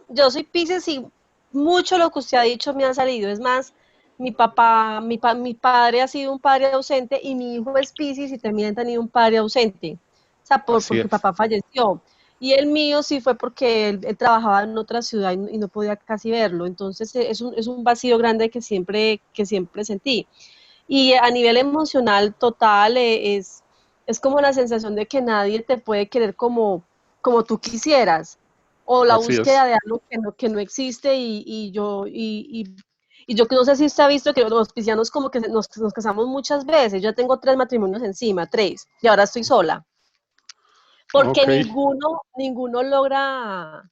Yo soy Piscis y mucho lo que usted ha dicho me ha salido. Es más, mi padre ha sido un padre ausente y mi hijo es Piscis y también ha tenido un padre ausente. O sea, porque papá falleció. Y el mío sí fue porque él trabajaba en otra ciudad y no podía casi verlo. Entonces es un vacío grande que siempre sentí. Y a nivel emocional total es como la sensación de que nadie te puede querer como tú quisieras, o la búsqueda de algo que no existe y yo que no sé si usted ha visto que los piscianos como que nos casamos muchas veces. Yo tengo 3 matrimonios encima, 3, y ahora estoy sola. Porque ninguno logra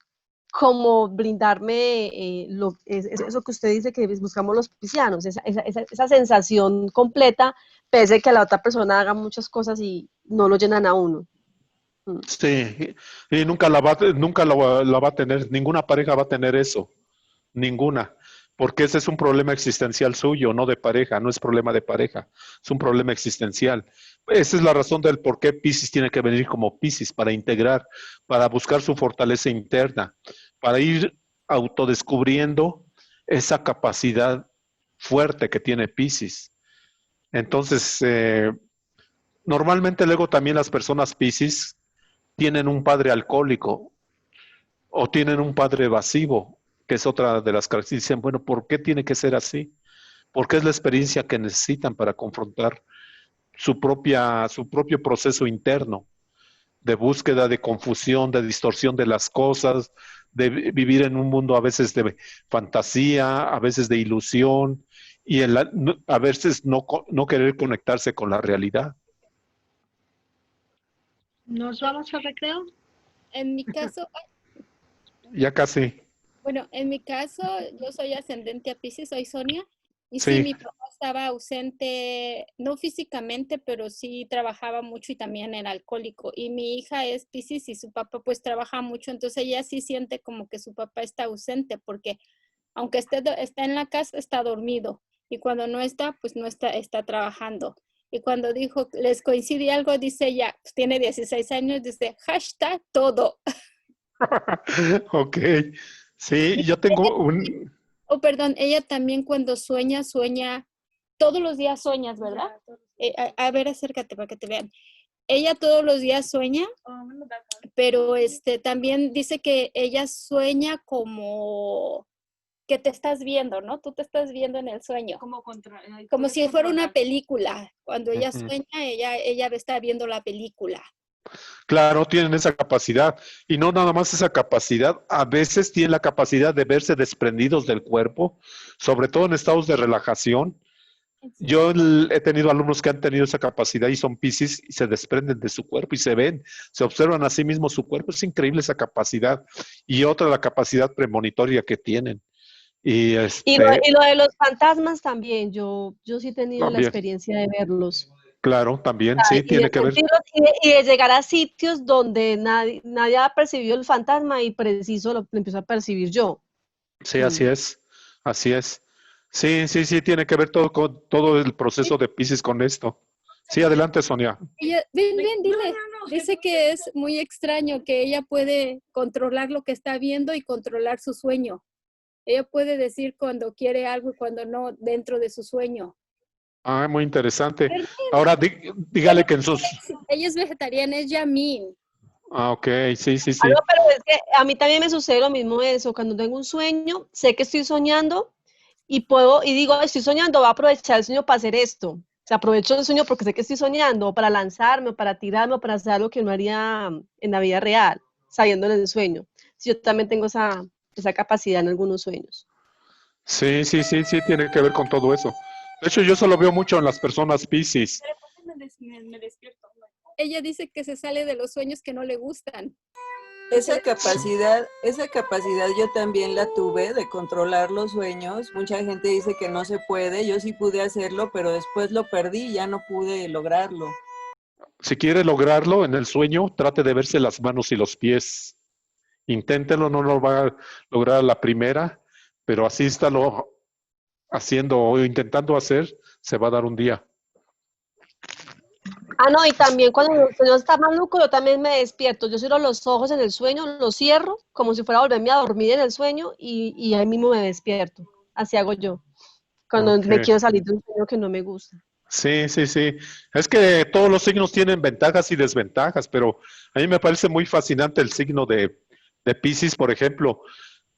como brindarme eso que usted dice que buscamos los piscianos, esa sensación completa, pese a que la otra persona haga muchas cosas y no lo llenan a uno. Sí, y nunca la va a tener, ninguna pareja va a tener eso, ninguna, porque ese es un problema existencial suyo, no de pareja, no es problema de pareja, es un problema existencial. Esa es la razón del por qué Piscis tiene que venir como Piscis, para integrar, para buscar su fortaleza interna, para ir autodescubriendo esa capacidad fuerte que tiene Piscis. Entonces, normalmente luego también las personas Piscis tienen un padre alcohólico o tienen un padre evasivo, que es otra de las características. Dicen, bueno, ¿por qué tiene que ser así? Porque es la experiencia que necesitan para confrontar su propio proceso interno de búsqueda, de confusión, de distorsión de las cosas, de vivir en un mundo a veces de fantasía, a veces de ilusión, y a veces no querer conectarse con la realidad. ¿Nos vamos al recreo? En mi caso... Ya casi. Bueno, en mi caso, yo soy ascendente a Piscis, soy Sonia, y sí, mi papá estaba ausente, no físicamente, pero sí trabajaba mucho y también era alcohólico. Y mi hija es Piscis y su papá pues trabaja mucho, entonces ella sí siente como que su papá está ausente, porque aunque está en la casa, está dormido. Y cuando no está, pues no está trabajando. Y cuando dijo, les coincide algo, dice ella, pues tiene 16 años, dice, hashtag todo. Ok, sí, yo tengo un... Oh, perdón, ella también cuando sueña, todos los días sueñas, ¿verdad? A ver, acércate para que te vean. Ella todos los días sueña, pero también dice que ella sueña como que te estás viendo, ¿no? Tú te estás viendo en el sueño. Como si fuera una película. Cuando ella sueña, ella está viendo la película. Claro, tienen esa capacidad. Y no nada más esa capacidad, a veces tienen la capacidad de verse desprendidos del cuerpo, sobre todo en estados de relajación. Yo he tenido alumnos que han tenido esa capacidad y son Piscis y se desprenden de su cuerpo y se observan a sí mismos su cuerpo. Es increíble esa capacidad. Y otra, la capacidad premonitoria que tienen. Y lo de los fantasmas también, yo sí he tenido la experiencia de verlos. Claro, también, sí, tiene que ver. Y de llegar a sitios donde nadie ha percibido el fantasma y preciso lo empiezo a percibir yo. Sí, así es, así es. Sí, tiene que ver con todo el proceso de Piscis con esto. Sí, adelante, Sonia. Ella, dile. Dice que es muy extraño que ella puede controlar lo que está viendo y controlar su sueño. Ella puede decir cuando quiere algo y cuando no dentro de su sueño. Ah, muy interesante. Ahora, dígale que en sus... Ella es vegetariana, es Yamin. Ah, ok, sí. No, pero es que a mí también me sucede lo mismo eso. Cuando tengo un sueño, sé que estoy soñando y digo, estoy soñando, voy a aprovechar el sueño para hacer esto. O sea, aprovecho el sueño porque sé que estoy soñando, o para lanzarme, o para tirarme, o para hacer algo que no haría en la vida real, sabiendo en el sueño. Sí, yo también tengo esa capacidad en algunos sueños. Sí, tiene que ver con todo eso. De hecho, yo solo veo mucho en las personas Piscis. Me despierto. Ella dice que se sale de los sueños que no le gustan. Esa capacidad yo también la tuve de controlar los sueños. Mucha gente dice que no se puede. Yo sí pude hacerlo, pero después lo perdí y ya no pude lograrlo. Si quiere lograrlo en el sueño, trate de verse las manos y los pies. Inténtelo, no lo va a lograr a la primera, pero así está lo haciendo o intentando hacer, se va a dar un día. Ah, no, y también cuando el sueño está maluco, yo también me despierto. Yo cierro los ojos en el sueño, los cierro como si fuera a volverme a dormir en el sueño y ahí mismo me despierto. Así hago yo, cuando me Ok. quiero salir de un sueño que no me gusta. Sí, sí, sí. Es que todos los signos tienen ventajas y desventajas, pero a mí me parece muy fascinante el signo de Piscis, por ejemplo.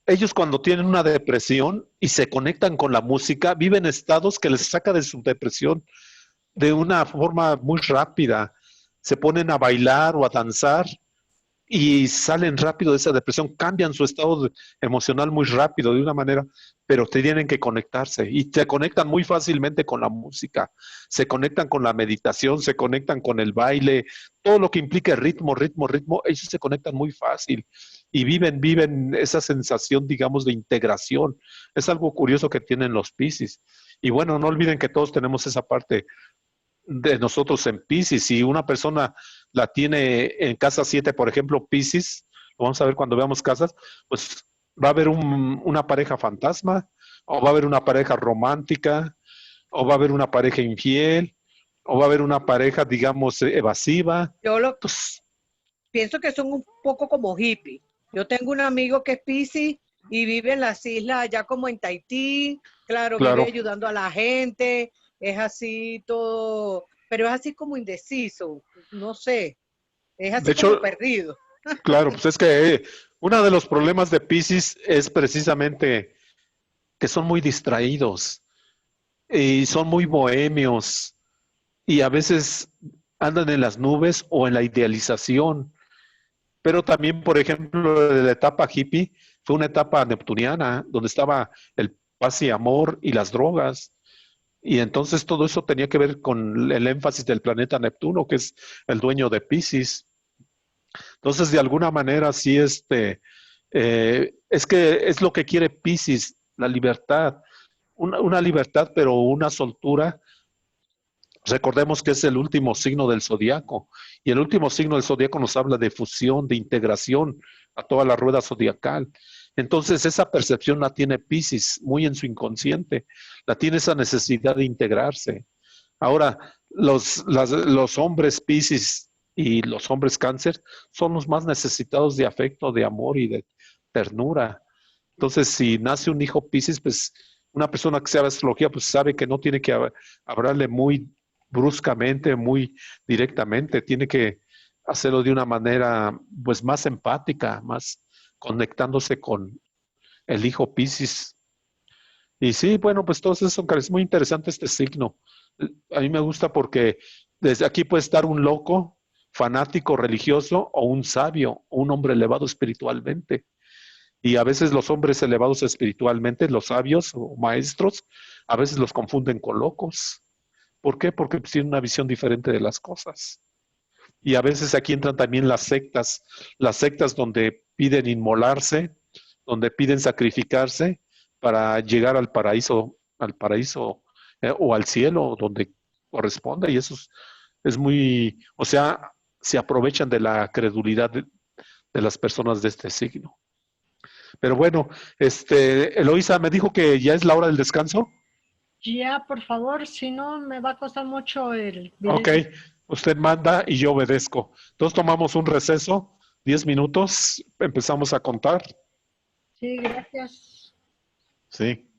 Ellos cuando tienen una depresión y se conectan con la música, viven estados que les saca de su depresión de una forma muy rápida. Se ponen a bailar o a danzar y salen rápido de esa depresión, cambian su estado emocional muy rápido, de una manera, pero tienen que conectarse y se conectan muy fácilmente con la música, se conectan con la meditación, se conectan con el baile, todo lo que implique ritmo, ellos se conectan muy fácil y viven esa sensación, digamos, de integración. Es algo curioso que tienen los Piscis. Y bueno, no olviden que todos tenemos esa parte de nosotros en Piscis. Si una persona la tiene en casa 7, por ejemplo, Piscis, lo vamos a ver cuando veamos casas, pues va a haber una pareja fantasma, o va a haber una pareja romántica, o va a haber una pareja infiel, o va a haber una pareja, digamos, evasiva. Yo pienso que son un poco como hippies. Yo tengo un amigo que es Piscis y vive en las islas allá como en Tahití, claro, Claro. vive ayudando a la gente, es así todo, pero es así como indeciso, no sé, es así De hecho, como perdido. Claro, pues es que uno de los problemas de Piscis es precisamente que son muy distraídos y son muy bohemios y a veces andan en las nubes o en la idealización. Pero también, por ejemplo, de la etapa hippie fue una etapa neptuniana donde estaba el paz y amor y las drogas. Y entonces todo eso tenía que ver con el énfasis del planeta Neptuno, que es el dueño de Piscis. Entonces, de alguna manera, sí, es que es lo que quiere Piscis, la libertad. Una libertad, pero una soltura. Recordemos que es el último signo del zodiaco. Y el último signo del zodiaco nos habla de fusión, de integración a toda la rueda zodiacal. Entonces, esa percepción la tiene Piscis muy en su inconsciente. La tiene esa necesidad de integrarse. Ahora, los hombres Piscis y los hombres Cáncer son los más necesitados de afecto, de amor y de ternura. Entonces, si nace un hijo Piscis, pues una persona que sabe astrología, pues sabe que no tiene que hablarle muy bruscamente, muy directamente, tiene que hacerlo de una manera pues más empática, más conectándose con el hijo Piscis. Y sí, bueno, pues todos esos son es muy interesante este signo. A mí me gusta porque desde aquí puede estar un loco, fanático, religioso, o un sabio, o un hombre elevado espiritualmente. Y a veces los hombres elevados espiritualmente, los sabios o maestros, a veces los confunden con locos. ¿Por qué? Porque pues, tienen una visión diferente de las cosas. Y a veces aquí entran también las sectas donde piden inmolarse, donde piden sacrificarse para llegar al paraíso o al cielo, donde corresponde. Y eso es muy, o sea, se aprovechan de la credulidad de las personas de este signo. Pero bueno, Eloísa me dijo que ya es la hora del descanso. Ya, por favor, si no me va a costar mucho el video. Ok, usted manda y yo obedezco. Entonces tomamos un receso, 10 minutos, empezamos a contar. Sí, gracias. Sí.